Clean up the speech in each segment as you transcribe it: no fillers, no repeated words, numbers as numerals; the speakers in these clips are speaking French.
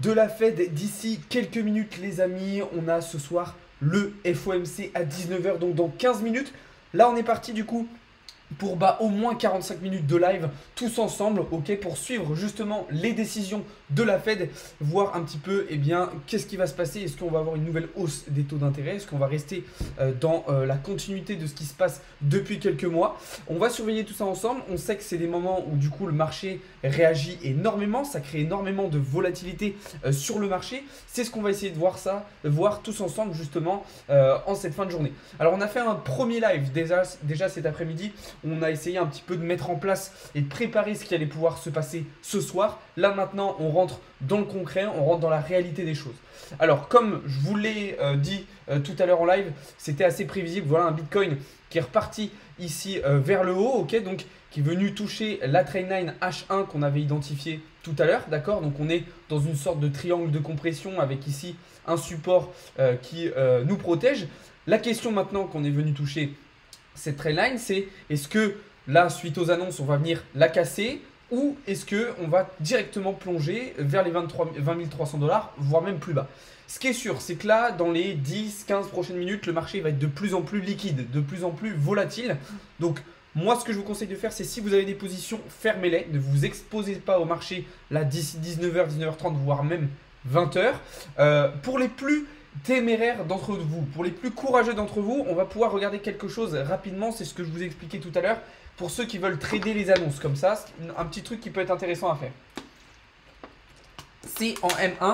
de la Fed d'ici quelques minutes les amis. On a ce soir le FOMC à 19h, donc dans 15 minutes. Là on est parti du coup pour au moins 45 minutes de live tous ensemble, ok, pour suivre justement les décisions de la Fed, voir un petit peu qu'est-ce qui va se passer. Est-ce qu'on va avoir une nouvelle hausse des taux d'intérêt? Est-ce qu'on va rester dans la continuité de ce qui se passe depuis quelques mois? On va surveiller tout ça ensemble. On sait que c'est des moments où du coup le marché réagit énormément, ça crée énormément de volatilité sur le marché. C'est ce qu'on va essayer de voir tous ensemble justement en cette fin de journée. Alors on a fait un premier live déjà cet après-midi. On a essayé un petit peu de mettre en place et de préparer ce qui allait pouvoir se passer ce soir. Là maintenant, on rentre dans le concret, on rentre dans la réalité des choses. Alors comme je vous l'ai dit tout à l'heure en live, c'était assez prévisible. Voilà un Bitcoin qui est reparti ici vers le haut, ok, donc qui est venu toucher la Trendline H1 qu'on avait identifié tout à l'heure, d'accord. Donc on est dans une sorte de triangle de compression avec ici un support qui nous protège. La question maintenant qu'on est venu toucher cette trendline, c'est est-ce que là, suite aux annonces, on va venir la casser ou est-ce qu'on va directement plonger vers les 20 300 $, voire même plus bas. Ce qui est sûr, c'est que là, dans les 10-15 prochaines minutes, le marché va être de plus en plus liquide, de plus en plus volatile. Donc, moi, ce que je vous conseille de faire, c'est si vous avez des positions, fermez-les. Ne vous exposez pas au marché là d'ici 19h, 19h30, voire même 20h. Pour les plus téméraires d'entre vous, pour les plus courageux d'entre vous, on va pouvoir regarder quelque chose rapidement. C'est ce que je vous ai expliqué tout à l'heure. Pour ceux qui veulent trader les annonces comme ça, c'est un petit truc qui peut être intéressant à faire. C'est en M1.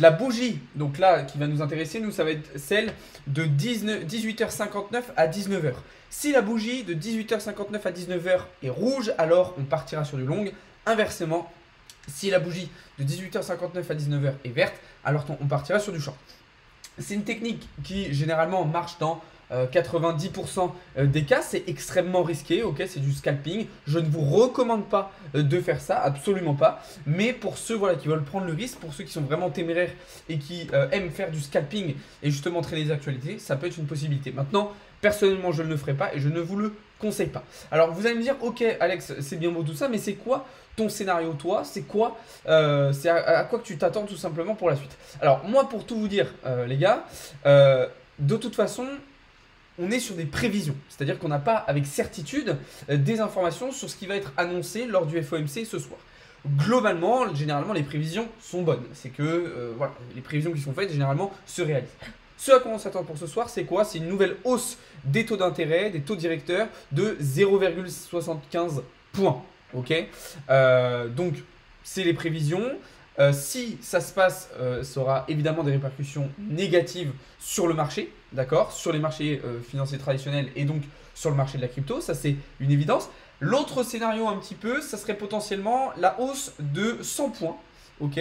La bougie, donc là, qui va nous intéresser, nous, ça va être celle de 18h59 à 19h. Si la bougie de 18h59 à 19h est rouge, alors on partira sur du long. Inversement, si la bougie de 18h59 à 19h est verte, alors on partira sur du short. C'est une technique qui généralement marche dans 90% des cas. C'est extrêmement risqué, ok, c'est du scalping. Je ne vous recommande pas de faire ça, absolument pas. Mais pour ceux qui veulent prendre le risque, pour ceux qui sont vraiment téméraires et qui aiment faire du scalping et justement trader les actualités, ça peut être une possibilité. Maintenant, personnellement, je ne le ferai pas et je ne vous le conseille pas. Alors, vous allez me dire, ok, Alex, c'est bien beau tout ça, mais c'est quoi ton scénario, toi? C'est quoi c'est à quoi que tu t'attends tout simplement pour la suite? Alors, moi, pour tout vous dire, les gars, de toute façon, on est sur des prévisions. C'est-à-dire qu'on n'a pas avec certitude des informations sur ce qui va être annoncé lors du FOMC ce soir. Globalement, généralement, les prévisions sont bonnes. C'est que voilà, les prévisions qui sont faites, généralement, se réalisent. Ce à quoi on s'attend pour ce soir, c'est quoi? C'est une nouvelle hausse des taux d'intérêt, des taux directeurs de 0,75 points. Ok, donc, c'est les prévisions. Si ça se passe, ça aura évidemment des répercussions négatives sur le marché, d'accord, sur les marchés financiers traditionnels et donc sur le marché de la crypto, ça c'est une évidence. L'autre scénario un petit peu, ça serait potentiellement la hausse de 100 points, ok,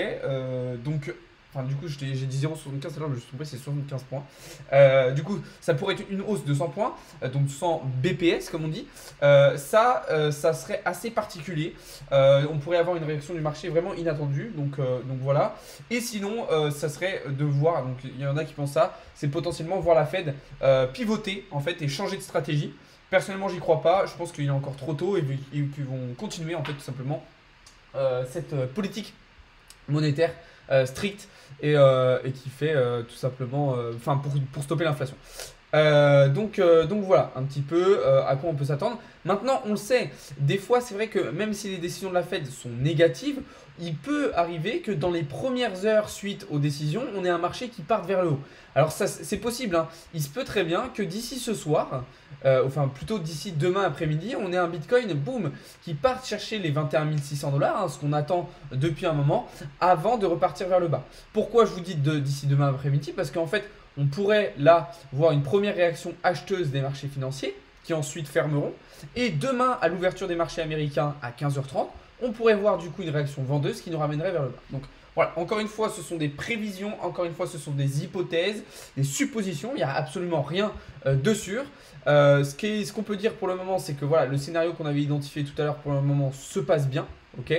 donc... Enfin, du coup, j'ai dit 0,75, alors je me suis trompé, c'est 75 points. Du coup, ça pourrait être une hausse de 100 points, donc 100 BPS comme on dit. Ça serait assez particulier. On pourrait avoir une réaction du marché vraiment inattendue. Donc voilà. Et sinon, ça serait de voir, donc il y en a qui pensent ça, c'est potentiellement voir la Fed pivoter en fait et changer de stratégie. Personnellement, j'y crois pas. Je pense qu'il est encore trop tôt et qu'ils vont continuer en fait tout simplement cette politique monétaire stricte et qui fait tout simplement pour stopper l'inflation. Donc voilà un petit peu à quoi on peut s'attendre. Maintenant on le sait, des fois c'est vrai que même si les décisions de la Fed sont négatives, il peut arriver que dans les premières heures suite aux décisions, on ait un marché qui parte vers le haut. Alors ça c'est possible, hein. Il se peut très bien que d'ici ce soir, enfin plutôt d'ici demain après-midi, on ait un Bitcoin, boum, qui parte chercher les 21 600 $, hein, ce qu'on attend depuis un moment, avant de repartir vers le bas. Pourquoi je vous dis d'ici demain après-midi? Parce qu'en fait, on pourrait là voir une première réaction acheteuse des marchés financiers qui ensuite fermeront. Et demain, à l'ouverture des marchés américains à 15h30, on pourrait voir du coup une réaction vendeuse qui nous ramènerait vers le bas. Donc voilà, encore une fois, ce sont des prévisions, encore une fois, ce sont des hypothèses, des suppositions, il n'y a absolument rien de sûr. Ce qu'on peut dire pour le moment, c'est que voilà, le scénario qu'on avait identifié tout à l'heure pour le moment se passe bien. Ok,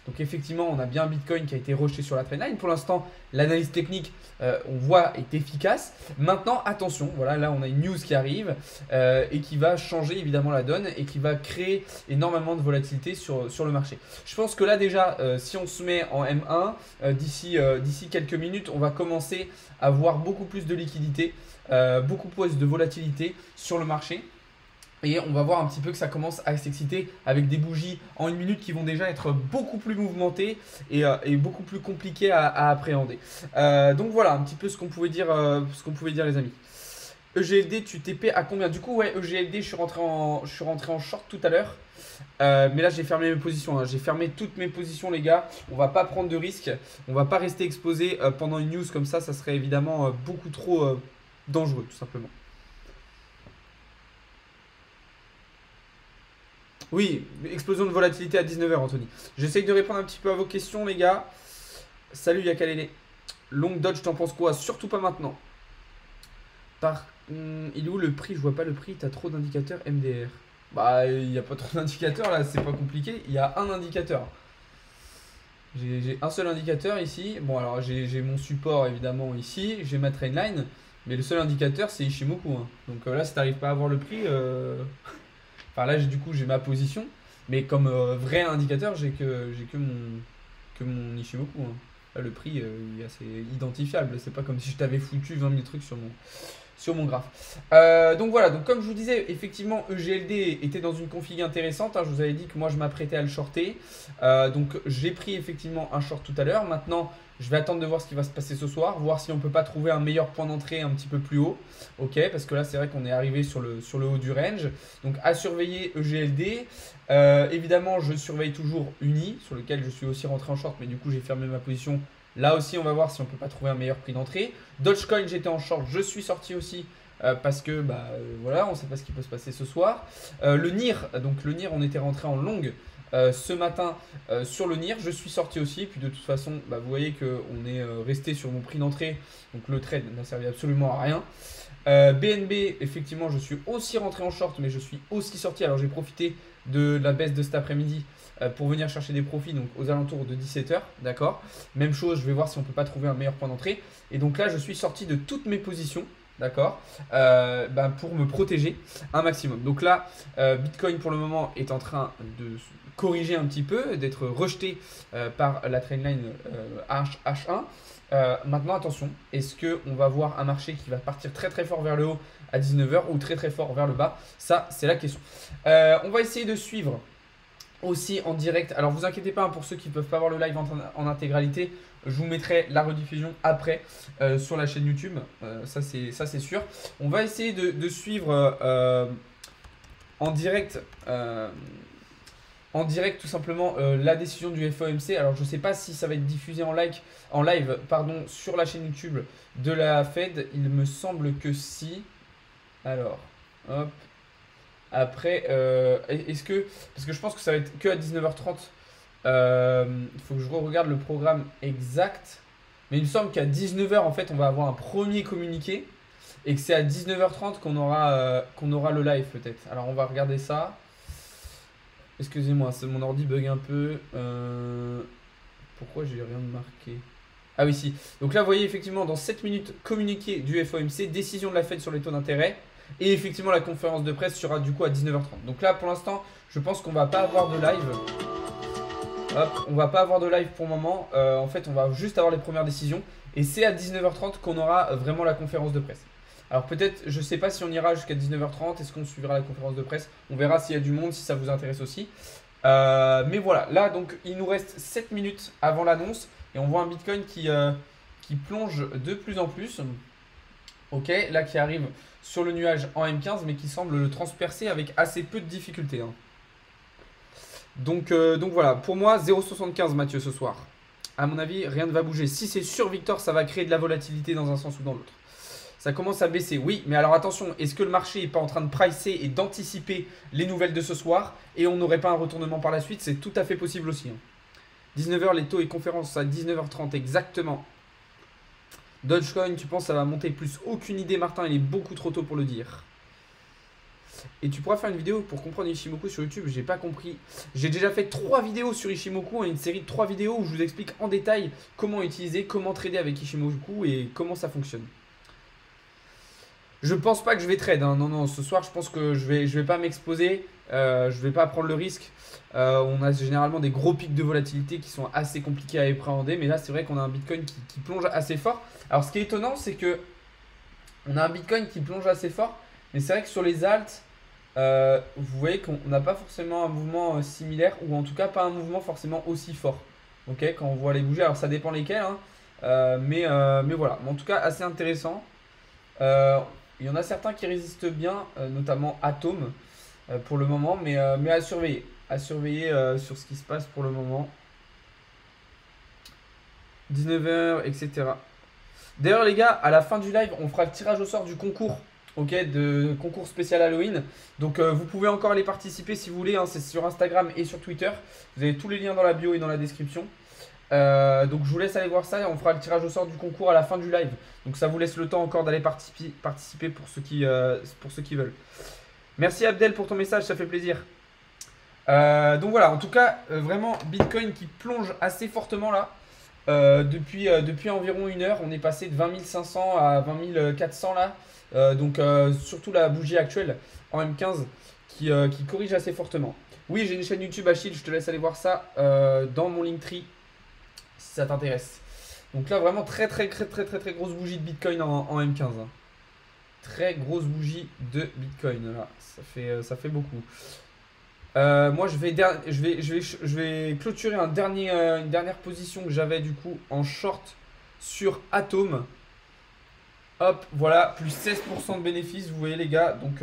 donc effectivement, on a bien un Bitcoin qui a été rejeté sur la trendline. Pour l'instant, l'analyse technique, on voit, est efficace. Maintenant, attention, voilà, là, on a une news qui arrive et qui va changer évidemment la donne et qui va créer énormément de volatilité sur le marché. Je pense que là, déjà, si on se met en M1, d'ici quelques minutes, on va commencer à voir beaucoup plus de liquidité, beaucoup plus de volatilité sur le marché. Et on va voir un petit peu que ça commence à s'exciter avec des bougies en 1 minute qui vont déjà être beaucoup plus mouvementées et beaucoup plus compliquées à appréhender. Donc voilà un petit peu ce qu'on pouvait dire, les amis. EGLD, tu TP à combien? Du coup, ouais, EGLD, je suis rentré en short tout à l'heure. Mais là, j'ai fermé mes positions. Hein. J'ai fermé toutes mes positions, les gars. On va pas prendre de risques. On va pas rester exposé pendant une news comme ça. Ça serait évidemment beaucoup trop dangereux, tout simplement. Oui, explosion de volatilité à 19h, Anthony. J'essaye de répondre un petit peu à vos questions, les gars. Salut Yakalele. Long Dodge, t'en penses quoi? Surtout pas maintenant. Il est où le prix? Je vois pas le prix. T'as trop d'indicateurs MDR. Bah, il n'y a pas trop d'indicateurs là, c'est pas compliqué. Il y a un indicateur. J'ai un seul indicateur ici. Bon, alors j'ai mon support évidemment ici. J'ai ma trendline. Mais le seul indicateur, c'est Ishimoku. Hein. Donc là, si t'arrives pas à avoir le prix. Enfin là du coup j'ai ma position, mais comme vrai indicateur j'ai que mon Ishimoku. Hein. Là le prix il est assez identifiable, c'est pas comme si je t'avais foutu 20 000 trucs sur mon graphe. Donc voilà, donc comme je vous disais, effectivement EGLD était dans une config intéressante. Hein, je vous avais dit que moi je m'apprêtais à le shorter. Donc j'ai pris effectivement un short tout à l'heure. Maintenant je vais attendre de voir ce qui va se passer ce soir, voir si on peut pas trouver un meilleur point d'entrée un petit peu plus haut. Ok, parce que là c'est vrai qu'on est arrivé sur le haut du range. Donc à surveiller EGLD. Évidemment je surveille toujours Uni, sur lequel je suis aussi rentré en short, mais du coup j'ai fermé ma position. Là aussi on va voir si on peut pas trouver un meilleur prix d'entrée. Dogecoin j'étais en short, je suis sorti aussi. Parce que voilà, on ne sait pas ce qui peut se passer ce soir. Le NIR, donc le NIR on était rentré en longue ce matin sur le NIR, je suis sorti aussi. Puis de toute façon, vous voyez qu'on est resté sur mon prix d'entrée. Donc le trade n'a servi absolument à rien. BNB, effectivement, je suis aussi rentré en short, mais je suis aussi sorti. Alors j'ai profité de la baisse de cet après-midi pour venir chercher des profits, donc aux alentours de 17h. D'accord. Même chose, je vais voir si on ne peut pas trouver un meilleur point d'entrée. Et donc là, je suis sorti de toutes mes positions. D'accord, pour me protéger un maximum. Donc là, Bitcoin pour le moment est en train de corriger un petit peu, d'être rejeté par la trendline H1. Maintenant, attention, est-ce qu'on va voir un marché qui va partir très très fort vers le haut à 19h ou très très fort vers le bas? Ça, c'est la question. On va essayer de suivre aussi en direct. Alors, vous inquiétez pas, hein, pour ceux qui ne peuvent pas voir le live en intégralité, je vous mettrai la rediffusion après sur la chaîne YouTube. Ça, c'est sûr. On va essayer de suivre en direct. Tout simplement la décision du FOMC. Alors je ne sais pas si ça va être diffusé en live sur la chaîne YouTube de la Fed. Il me semble que si. Alors, hop. Après, est-ce que... Parce que je pense que ça va être que à 19h30. Il faut que je regarde le programme exact. Mais il me semble qu'à 19h, en fait, on va avoir un premier communiqué. Et que c'est à 19h30 qu'on aura le live peut-être. Alors on va regarder ça. Excusez-moi, mon ordi bug un peu. Pourquoi j'ai rien de marqué? Ah oui, si. Donc là, vous voyez effectivement dans 7 minutes, communiqué du FOMC, décision de la Fed sur les taux d'intérêt. Et effectivement, la conférence de presse sera du coup à 19h30. Donc là, pour l'instant, je pense qu'on va pas avoir de live. Hop, on va pas avoir de live pour le moment. En fait, on va juste avoir les premières décisions. Et c'est à 19h30 qu'on aura vraiment la conférence de presse. Alors peut-être, je sais pas si on ira jusqu'à 19h30. Est-ce qu'on suivra la conférence de presse? On verra s'il y a du monde, si ça vous intéresse aussi. Mais voilà, là, donc, il nous reste 7 minutes avant l'annonce. Et on voit un Bitcoin qui plonge de plus en plus. Ok, là qui arrive sur le nuage en M15, mais qui semble le transpercer avec assez peu de difficultés. Hein. Donc voilà, pour moi 0,75 Mathieu ce soir. À mon avis, rien ne va bouger. Si c'est sur Victor, ça va créer de la volatilité dans un sens ou dans l'autre. Ça commence à baisser, oui, mais alors attention, est-ce que le marché n'est pas en train de pricer et d'anticiper les nouvelles de ce soir et on n'aurait pas un retournement par la suite? C'est tout à fait possible aussi. Hein. 19h, les taux et conférences à 19h30 exactement. Dogecoin, tu penses que ça va monter plus? Aucune idée, Martin, il est beaucoup trop tôt pour le dire. Et tu pourras faire une vidéo pour comprendre Ishimoku sur YouTube. J'ai pas compris. J'ai déjà fait 3 vidéos sur Ishimoku, une série de 3 vidéos où je vous explique en détail comment utiliser, comment trader avec Ishimoku et comment ça fonctionne. Je pense pas que je vais trade, hein. Non, non, ce soir je pense que je vais pas m'exposer, je vais pas prendre le risque. On a généralement des gros pics de volatilité qui sont assez compliqués à appréhender, mais là c'est vrai qu'on a un Bitcoin qui plonge assez fort. Alors ce qui est étonnant, c'est que on a un Bitcoin qui plonge assez fort, mais c'est vrai que sur les alts, vous voyez qu'on n'a pas forcément un mouvement similaire, ou en tout cas pas un mouvement forcément aussi fort. Ok, quand on voit les bouger, alors ça dépend lesquels, hein, mais voilà, mais en tout cas assez intéressant. Il y en a certains qui résistent bien, notamment Atom pour le moment, mais à surveiller. À surveiller sur ce qui se passe pour le moment. 19h, etc. D'ailleurs les gars, à la fin du live, on fera le tirage au sort du concours. Ok, de concours spécial Halloween. Donc vous pouvez encore aller participer si vous voulez, hein, c'est sur Instagram et sur Twitter. Vous avez tous les liens dans la bio et dans la description. Donc je vous laisse aller voir ça, on fera le tirage au sort du concours à la fin du live. Donc ça vous laisse le temps encore d'aller participer pour ceux qui veulent. Merci Abdel pour ton message, ça fait plaisir. Donc voilà, en tout cas, vraiment Bitcoin qui plonge assez fortement là. Depuis environ 1 heure, on est passé de 20 500 à 20 400 là. Donc surtout la bougie actuelle en M15 qui corrige assez fortement. Oui, j'ai une chaîne YouTube Achille, je te laisse aller voir ça dans mon Linktree si ça t'intéresse. Donc là vraiment très grosse bougie de Bitcoin en M15. Hein. Très grosse bougie de Bitcoin là, ça fait beaucoup. Moi je vais clôturer une dernière position que j'avais du coup en short sur Atom. Hop, voilà, plus 16% de bénéfices, vous voyez les gars, donc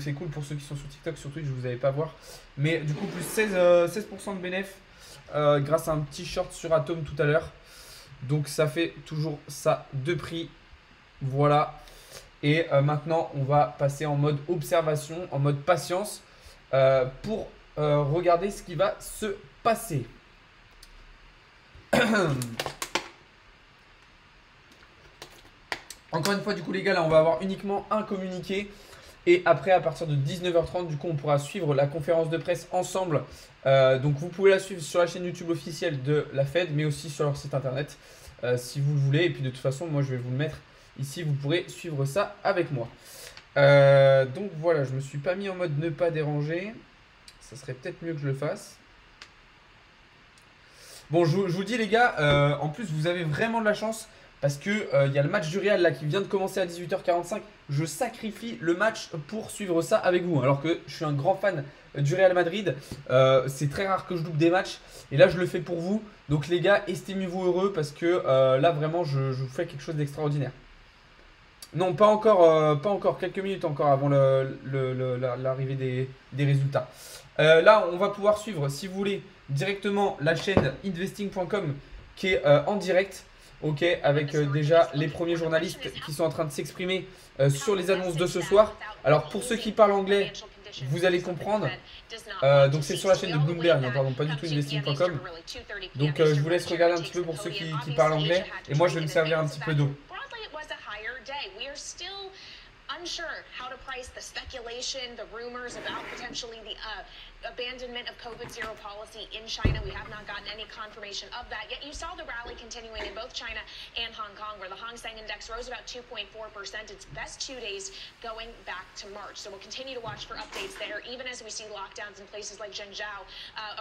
c'est cool pour ceux qui sont sur TikTok, sur Twitch, vous n'allez pas voir. Mais du coup, plus 16% de bénéfices grâce à un petit short sur Atom tout à l'heure. Donc ça fait toujours ça de prix, voilà. Et maintenant, on va passer en mode observation, en mode patience, pour regarder ce qui va se passer. Encore une fois, du coup, les gars, là, on va avoir uniquement un communiqué. Et après, à partir de 19h30, du coup, on pourra suivre la conférence de presse ensemble. Donc, vous pouvez la suivre sur la chaîne YouTube officielle de la Fed, mais aussi sur leur site internet, si vous le voulez. Et puis, de toute façon, moi, je vais vous le mettre ici. Vous pourrez suivre ça avec moi. Donc, voilà, je ne me suis pas mis en mode ne pas déranger. Ça serait peut-être mieux que je le fasse. Bon, je vous dis, les gars, en plus, vous avez vraiment de la chance. Parce que y a le match du Real là qui vient de commencer à 18h45. Je sacrifie le match pour suivre ça avec vous. Alors que je suis un grand fan du Real Madrid. C'est très rare que je loupe des matchs. Et là je le fais pour vous. Donc les gars, estimez-vous heureux parce que là vraiment je vous fais quelque chose d'extraordinaire. Non, pas encore. Quelques minutes encore avant l'arrivée des résultats. Là on va pouvoir suivre, si vous voulez, directement la chaîne investing.com qui est en direct. Ok, avec déjà les premiers journalistes qui sont en train de s'exprimer sur les annonces de ce soir. Alors pour ceux qui parlent anglais, vous allez comprendre. Donc c'est sur la chaîne de Bloomberg, hein, pardon, pas du tout investing.com. Donc je vous laisse regarder un petit peu pour ceux qui parlent anglais. Et moi je vais me servir un petit peu d'eau. Unsure how to price the speculation, the rumors about potentially the abandonment of COVID-0 policy in China. We have not gotten any confirmation of that. Yet you saw the rally continuing in both China and Hong Kong, where the Hang Seng Index rose about 2.4%. Its best 2 days going back to March. So we'll continue to watch for updates there, even as we see lockdowns in places like Zhengzhou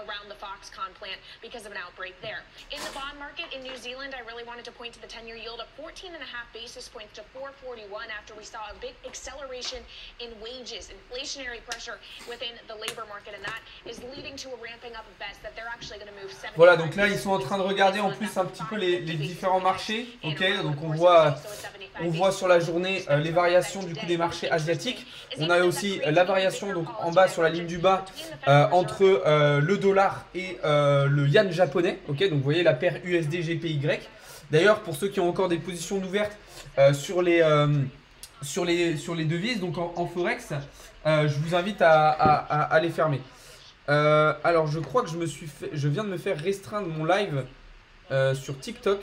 around the Foxconn plant because of an outbreak there. In the bond market in New Zealand, I really wanted to point to the 10-year yield up 14.5 basis points to 441 after we saw a big acceleration in wages, inflationary pressure within the labor market, and that is leading to a ramping up of bets that they're actually going to move 70. Voilà, donc là ils sont en train de regarder en plus un petit peu les différents marchés. Ok, donc on voit sur la journée les variations du coup des marchés asiatiques. On a aussi la variation donc en bas sur la ligne du bas entre le dollar et le yuan japonais. Ok, donc vous voyez la paire USD GPY. D'ailleurs, pour ceux qui ont encore des positions ouvertes sur les devises, donc en forex, je vous invite à les fermer. Alors je crois que je viens de me faire restreindre mon live sur TikTok.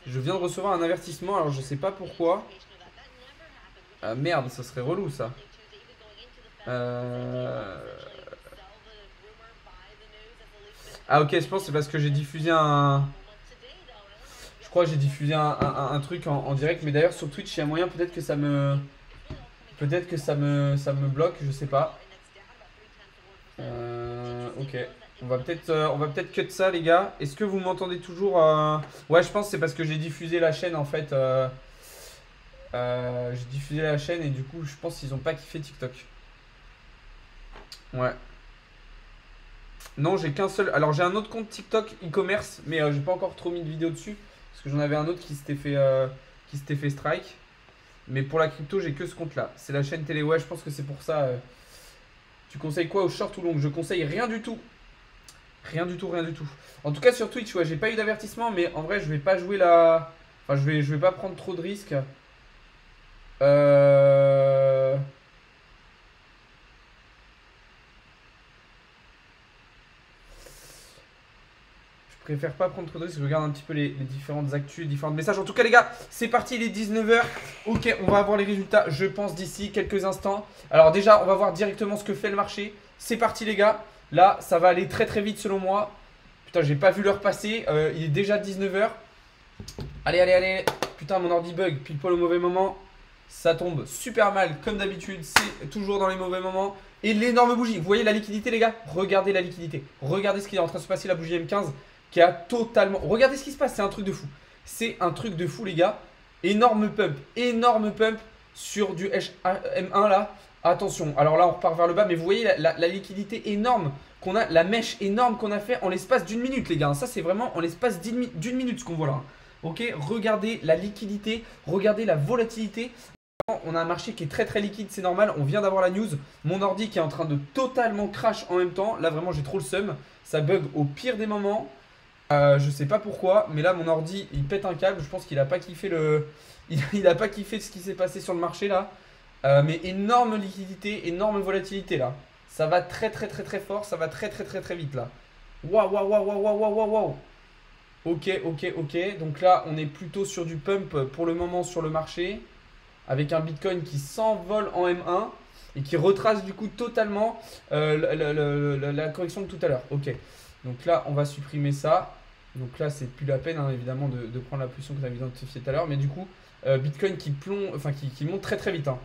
Je viens de recevoir un avertissement, alors je sais pas pourquoi. Ah merde, ça serait relou ça. Ah ok, je pense que c'est parce que j'ai diffusé un... Je crois que j'ai diffusé un truc en direct. Mais d'ailleurs sur Twitch, il y a moyen peut-être que ça me... Peut-être que ça me bloque, je sais pas. Ok. On va peut-être cut ça les gars. Est-ce que vous m'entendez toujours Ouais, je pense que c'est parce que j'ai diffusé la chaîne en fait. J'ai diffusé la chaîne et du coup je pense qu'ils ont pas kiffé TikTok. Ouais. Non, j'ai qu'un seul. Alors j'ai un autre compte TikTok e-commerce, mais j'ai pas encore trop mis de vidéo dessus. Parce que j'en avais un autre qui s'était fait strike. Mais pour la crypto, j'ai que ce compte là. C'est la chaîne télé. Ouais, je pense que c'est pour ça. Tu conseilles quoi au short ou long? Je conseille rien du tout. Rien du tout, rien du tout. En tout cas sur Twitch, ouais, j'ai pas eu d'avertissement, mais en vrai je vais pas jouer la... Enfin je vais pas prendre trop de risques. Euh... Je préfère pas prendre trop de risques, je regarde un petit peu les différentes actus, les différents messages. En tout cas les gars, c'est parti, il est 19h. Ok, on va avoir les résultats, je pense, d'ici quelques instants. Alors déjà, on va voir directement ce que fait le marché. C'est parti les gars. Là, ça va aller très très vite selon moi. Putain, j'ai pas vu l'heure passer. Il est déjà 19h. Allez, allez, allez. Putain, mon ordi bug, pile poil au mauvais moment. Ça tombe super mal, comme d'habitude. C'est toujours dans les mauvais moments. Et l'énorme bougie. Vous voyez la liquidité, les gars? Regardez la liquidité. Regardez ce qui est en train de se passer, la bougie M15 qui a totalement... Regardez ce qui se passe, c'est un truc de fou. C'est un truc de fou, les gars. Énorme pump sur du M1 là. Attention, alors là on repart vers le bas, mais vous voyez la liquidité énorme qu'on a, la mèche énorme qu'on a fait en l'espace d'une minute, les gars. Ça c'est vraiment en l'espace d'une minute ce qu'on voit là. Ok, regardez la liquidité, regardez la volatilité. On a un marché qui est très très liquide, c'est normal. On vient d'avoir la news. Mon ordi qui est en train de totalement crash en même temps. Là vraiment j'ai trop le seum. Ça bug au pire des moments. Je sais pas pourquoi, mais là mon ordi il pète un câble. Je pense qu'il a pas kiffé le... il a pas kiffé ce qui s'est passé sur le marché là. Mais énorme liquidité, énorme volatilité là. Ça va très très très très fort, ça va très très très très vite là. Waouh waouh waouh waouh waouh waouh waouh. Ok ok ok. Donc là on est plutôt sur du pump pour le moment sur le marché. Avec un Bitcoin qui s'envole en M1 et qui retrace du coup totalement la correction de tout à l'heure. Ok. Donc là on va supprimer ça. Donc là c'est plus la peine hein, évidemment de prendre la position que tu avais identifiée tout à l'heure. Mais du coup Bitcoin qui plombe, enfin qui monte très très vite. Hein.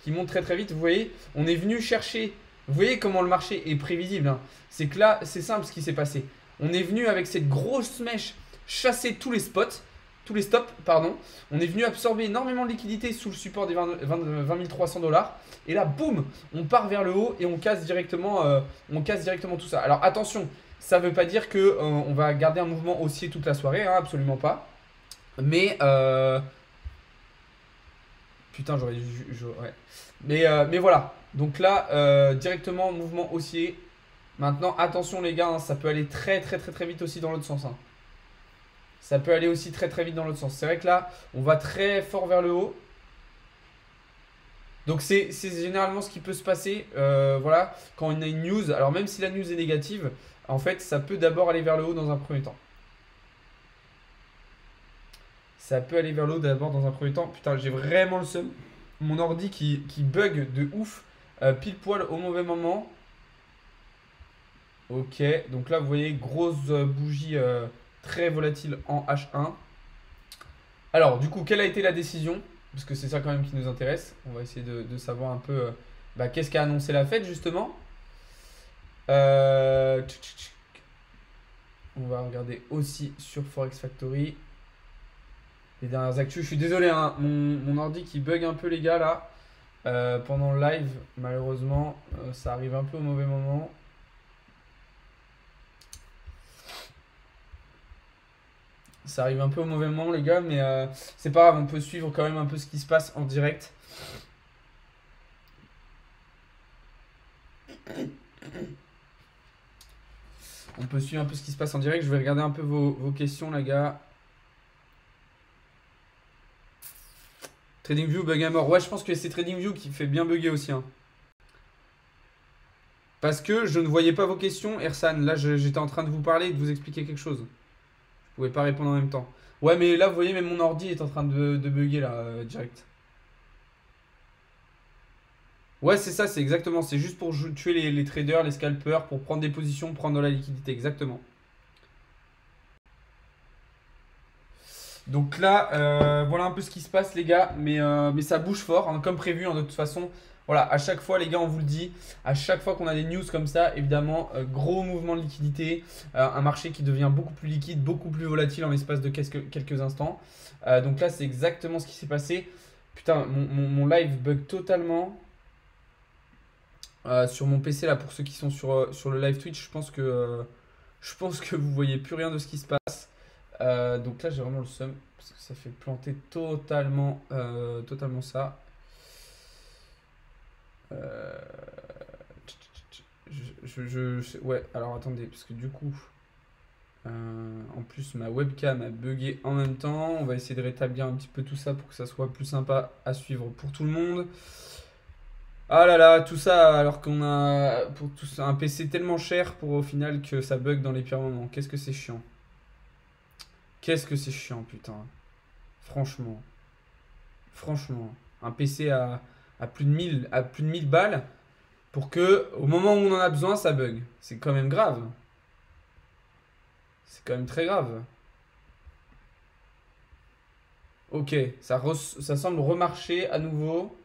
Qui monte très très vite. Vous voyez, on est venu chercher. Vous voyez comment le marché est prévisible. Hein. C'est que là c'est simple ce qui s'est passé. On est venu avec cette grosse mèche chasser tous les spots. Tous les stops, pardon. On est venu absorber énormément de liquidités sous le support des 20 300 $. Et là, boum, on part vers le haut et on casse directement tout ça. Alors attention, ça ne veut pas dire que on va garder un mouvement haussier toute la soirée, hein, absolument pas. Mais putain, j'aurais dû... Ouais. Mais voilà. Donc là, directement mouvement haussier. Maintenant, attention les gars, hein, ça peut aller très très très très vite aussi dans l'autre sens. Hein. Ça peut aller aussi très très vite dans l'autre sens. C'est vrai que là, on va très fort vers le haut. Donc c'est généralement ce qui peut se passer voilà, quand on a une news. Alors même si la news est négative, en fait, ça peut d'abord aller vers le haut dans un premier temps. Ça peut aller vers le haut d'abord dans un premier temps. Putain, j'ai vraiment le seum. Mon ordi qui bug de ouf. Pile poil au mauvais moment. Ok, donc là, vous voyez, grosse bougie... très volatile en H1. Alors, du coup, quelle a été la décision? Parce que c'est ça quand même qui nous intéresse. On va essayer de savoir un peu qu'est-ce qu'a annoncé la Fed justement. On va regarder aussi sur Forex Factory les dernières actus. Je suis désolé, hein, mon ordi qui bug un peu les gars là. Pendant le live, malheureusement, ça arrive un peu au mauvais moment. Ça arrive un peu au mauvais moment les gars, mais c'est pas grave, on peut suivre quand même un peu ce qui se passe en direct. On peut suivre un peu ce qui se passe en direct. Je vais regarder un peu vos questions les gars. TradingView bug à mort. Ouais, je pense que c'est TradingView qui fait bien bugger aussi. Hein. Parce que je ne voyais pas vos questions, Ersan. Là, j'étais en train de vous parler et de vous expliquer quelque chose. Je pouvais pas répondre en même temps. Ouais, mais là, vous voyez, même mon ordi est en train de bugger là, direct. Ouais, c'est ça, c'est exactement. C'est juste pour tuer les traders, les scalpers, pour prendre des positions, prendre de la liquidité, exactement. Donc là, voilà un peu ce qui se passe, les gars. Mais ça bouge fort, hein, comme prévu, hein, de toute façon. Voilà, à chaque fois, les gars, on vous le dit, à chaque fois qu'on a des news comme ça, évidemment, gros mouvement de liquidité, un marché qui devient beaucoup plus liquide, beaucoup plus volatile en l'espace de quelques instants. Donc là, c'est exactement ce qui s'est passé. Putain, mon live bug totalement. Sur mon PC, là, pour ceux qui sont sur le live Twitch, je pense que vous voyez plus rien de ce qui se passe. Donc là, j'ai vraiment le seum parce que ça fait planter totalement ça. Ouais, alors attendez, parce que du coup, en plus, ma webcam a bugué en même temps. On va essayer de rétablir un petit peu tout ça pour que ça soit plus sympa à suivre pour tout le monde. Ah là là, tout ça alors qu'on a pour tout ça, un PC tellement cher pour au final que ça bug dans les pires moments. Qu'est-ce que c'est chiant. Qu'est-ce que c'est chiant, putain. Franchement. Franchement. Un PC à plus de 1000 balles pour que au moment où on en a besoin, ça bug. C'est quand même grave. C'est quand même très grave. Ok, ça semble remarcher à nouveau.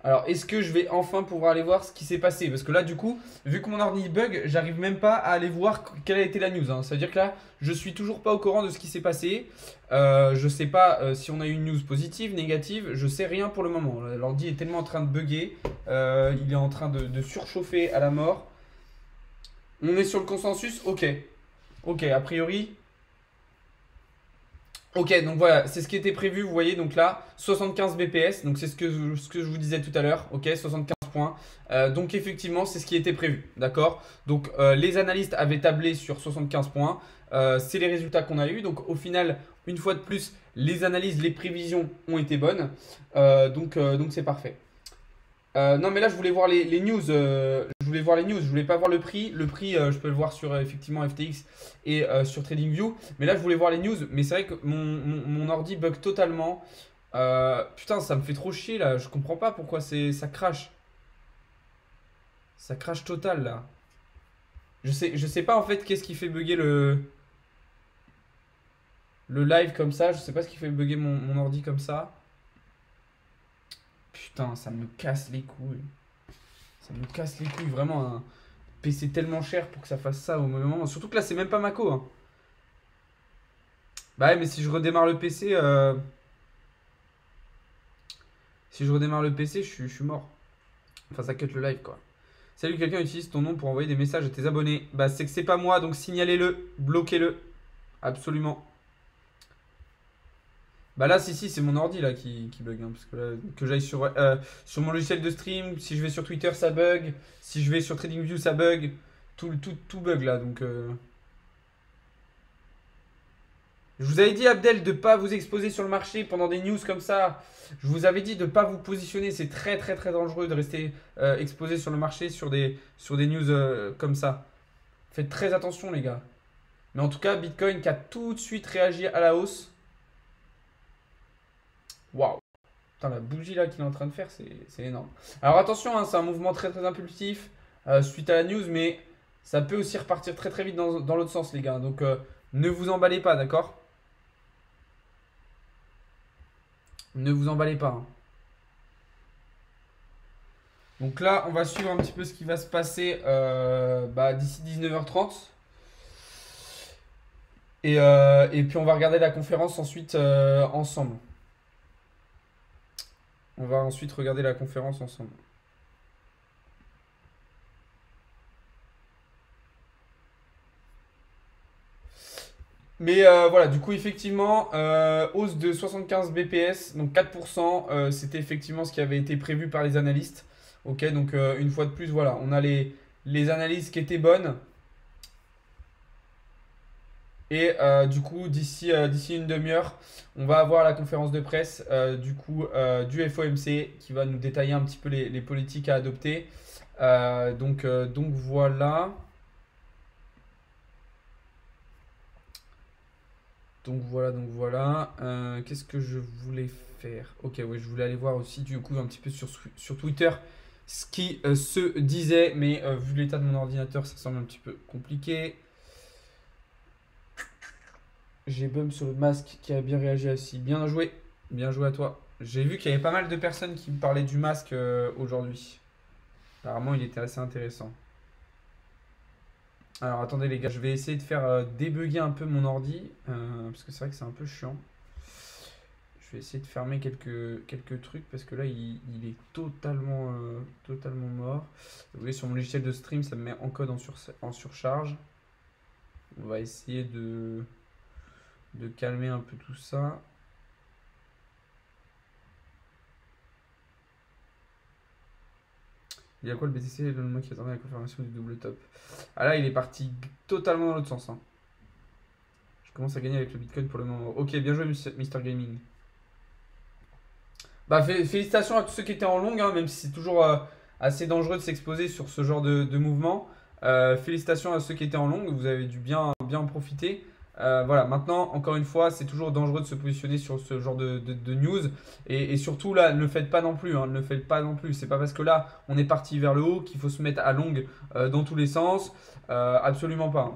Alors, est-ce que je vais enfin pouvoir aller voir ce qui s'est passé? Parce que là, du coup, vu que mon ordi bug, j'arrive même pas à aller voir quelle a été la news, hein. C'est-à-dire que là, je suis toujours pas au courant de ce qui s'est passé. Je sais pas si on a eu une news positive, négative. Je sais rien pour le moment. L'ordi est tellement en train de bugger. Il est en train de surchauffer à la mort. On est sur le consensus? Ok. Ok, a priori. Ok, donc voilà, c'est ce qui était prévu, vous voyez, donc là, 75 BPS, donc c'est ce que je vous disais tout à l'heure, ok, 75 points. Donc effectivement, c'est ce qui était prévu, d'accord? Donc les analystes avaient tablé sur 75 points, c'est les résultats qu'on a eu. Donc au final, une fois de plus, les analyses, les prévisions ont été bonnes, donc c'est parfait. Non mais là je voulais voir les news, je voulais voir les news, je voulais pas voir le prix. Le prix je peux le voir sur effectivement FTX et sur TradingView. Mais là je voulais voir les news, mais c'est vrai que mon ordi bug totalement. Putain, ça me fait trop chier là, je comprends pas pourquoi ça crache. Ça crache total là. Je sais pas en fait qu'est-ce qui fait bugger le live comme ça, je sais pas ce qui fait bugger mon ordi comme ça. Putain, ça me casse les couilles. Ça me casse les couilles, vraiment un PC tellement cher pour que ça fasse ça au moment. Surtout que là, c'est même pas Mako, hein. Bah ouais, mais si je redémarre le PC, si je redémarre le PC, je suis mort. Enfin, ça cut le live, quoi. Salut, quelqu'un utilise ton nom pour envoyer des messages à tes abonnés. Bah, c'est que c'est pas moi, donc signalez-le, bloquez-le. Absolument. Bah là, si, c'est mon ordi là qui bug, hein, parce que là, que j'aille sur mon logiciel de stream, si je vais sur Twitter, ça bug. Si je vais sur TradingView, ça bug. Tout bug là, donc... Je vous avais dit, Abdel, de ne pas vous exposer sur le marché pendant des news comme ça. Je vous avais dit de ne pas vous positionner. C'est très dangereux de rester exposé sur le marché sur des news comme ça. Faites très attention, les gars. Mais en tout cas, Bitcoin qui a tout de suite réagi à la hausse. Waouh. Putain, la bougie là qu'il est en train de faire, c'est énorme. Alors attention, hein, c'est un mouvement très impulsif suite à la news, mais ça peut aussi repartir très vite dans l'autre sens, les gars. Donc ne vous emballez pas, d'accord? Ne vous emballez pas, hein. Donc là, on va suivre un petit peu ce qui va se passer d'ici 19h30. Et puis on va regarder la conférence ensuite ensemble. On va ensuite regarder la conférence ensemble. Mais voilà, du coup, effectivement, hausse de 75 BPS, donc 4%, c'était effectivement ce qui avait été prévu par les analystes. Ok, donc une fois de plus, voilà, on a les analyses qui étaient bonnes. Et du coup, d'ici une demi-heure, on va avoir la conférence de presse du FOMC qui va nous détailler un petit peu les politiques à adopter. Donc voilà. Donc voilà. Qu'est-ce que je voulais faire? Ok, ouais, je voulais aller voir aussi du coup un petit peu sur Twitter ce qui se disait, mais vu l'état de mon ordinateur, ça semble un petit peu compliqué. J'ai Bum sur le masque qui a bien réagi aussi. Bien joué à toi. J'ai vu qu'il y avait pas mal de personnes qui me parlaient du masque aujourd'hui. Apparemment, il était assez intéressant. Alors attendez les gars, je vais essayer de faire débugger un peu mon ordi, parce que c'est vrai que c'est un peu chiant. Je vais essayer de fermer quelques trucs, parce que là il est totalement mort. Vous voyez, sur mon logiciel de stream, ça me met en code en surcharge. On va essayer de calmer un peu tout ça. Il y a quoi le BTC, le moment qui attendait la confirmation du double top? Ah là, il est parti totalement dans l'autre sens. Hein. Je commence à gagner avec le Bitcoin pour le moment. Ok, bien joué, Mr Gaming. Bah, félicitations à tous ceux qui étaient en long, hein, même si c'est toujours assez dangereux de s'exposer sur ce genre de mouvement. Félicitations à ceux qui étaient en long, vous avez dû bien en profiter. Voilà, maintenant, encore une fois, c'est toujours dangereux de se positionner sur ce genre de news. Et surtout, là, ne le faites pas non plus. Hein, ne le faites pas non plus. C'est pas parce que là, on est parti vers le haut qu'il faut se mettre à longue dans tous les sens. Absolument pas.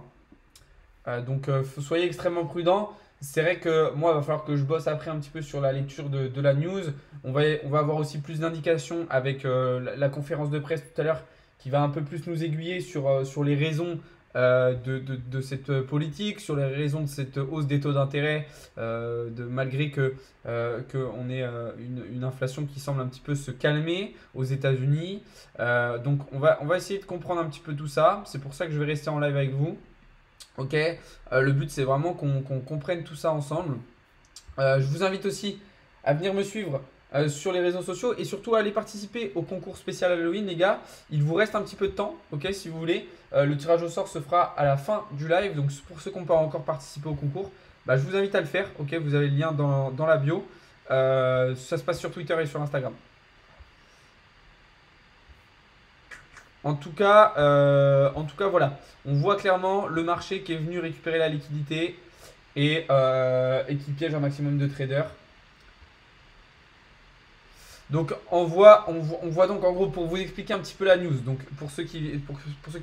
Hein. Donc, soyez extrêmement prudents. C'est vrai que moi, il va falloir que je bosse après un petit peu sur la lecture de la news. On va avoir aussi plus d'indications avec la conférence de presse tout à l'heure qui va un peu plus nous aiguiller sur les raisons de cette politique, sur les raisons de cette hausse des taux d'intérêt, malgré qu'on ait une inflation qui semble un petit peu se calmer aux États-Unis. Donc on va essayer de comprendre un petit peu tout ça. C'est pour ça que je vais rester en live avec vous. Ok, le but c'est vraiment qu'on comprenne tout ça ensemble. Je vous invite aussi à venir me suivre sur les réseaux sociaux et surtout à aller participer au concours spécial Halloween, les gars. Il vous reste un petit peu de temps, ok, si vous voulez. Le tirage au sort se fera à la fin du live. Donc pour ceux qui n'ont pas encore participé au concours, bah, je vous invite à le faire, ok. Vous avez le lien dans la bio. Ça se passe sur Twitter et sur Instagram. En tout cas, voilà. On voit clairement le marché qui est venu récupérer la liquidité et qui piège un maximum de traders. Donc on voit donc en gros, pour vous expliquer un petit peu la news, donc pour ceux qui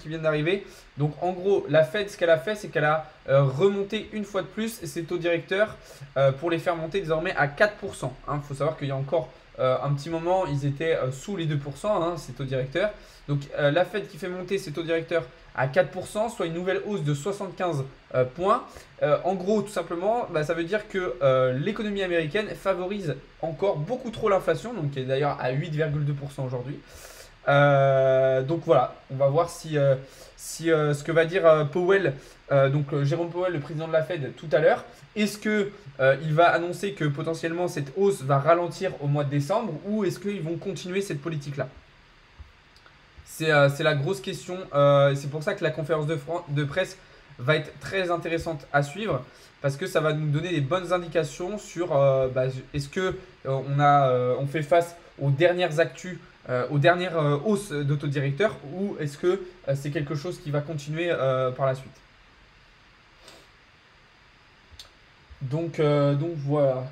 viennent d'arriver, donc en gros la Fed, ce qu'elle a fait, c'est qu'elle a remonté une fois de plus ses taux directeurs pour les faire monter désormais à 4%. Il faut savoir qu'il y a encore un petit moment, ils étaient sous les 2%, ces taux directeurs. Donc la Fed qui fait monter ses taux directeurs à 4%, soit une nouvelle hausse de 75 points. En gros, tout simplement, ça veut dire que l'économie américaine favorise encore beaucoup trop l'inflation, donc qui est d'ailleurs à 8,2% aujourd'hui. Donc voilà, on va voir si ce que va dire Powell, Jérôme Powell, le président de la Fed, tout à l'heure. Est-ce qu'il va annoncer que potentiellement cette hausse va ralentir au mois de décembre ou est-ce qu'ils vont continuer cette politique-là? C'est la grosse question. C'est pour ça que la conférence de presse va être très intéressante à suivre parce que ça va nous donner des bonnes indications sur est-ce que on fait face aux dernières actus, aux dernières hausses d'autodirecteurs ou est-ce que c'est quelque chose qui va continuer par la suite. Donc voilà.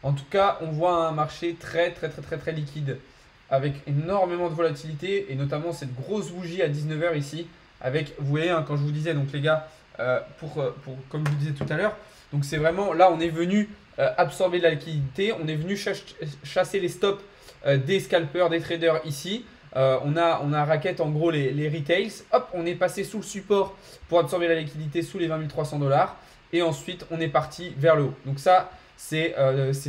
En tout cas, on voit un marché très liquide avec énormément de volatilité et notamment cette grosse bougie à 19h ici avec, vous voyez, quand je vous disais, donc les gars, comme je vous disais tout à l'heure, donc c'est vraiment, là on est venu absorber de la liquidité, on est venu chasser les stops des scalpers, des traders ici. On a racket en gros les retails, hop, on est passé sous le support pour absorber la liquidité sous les 20 300 $ et ensuite on est parti vers le haut. Donc ça, c'est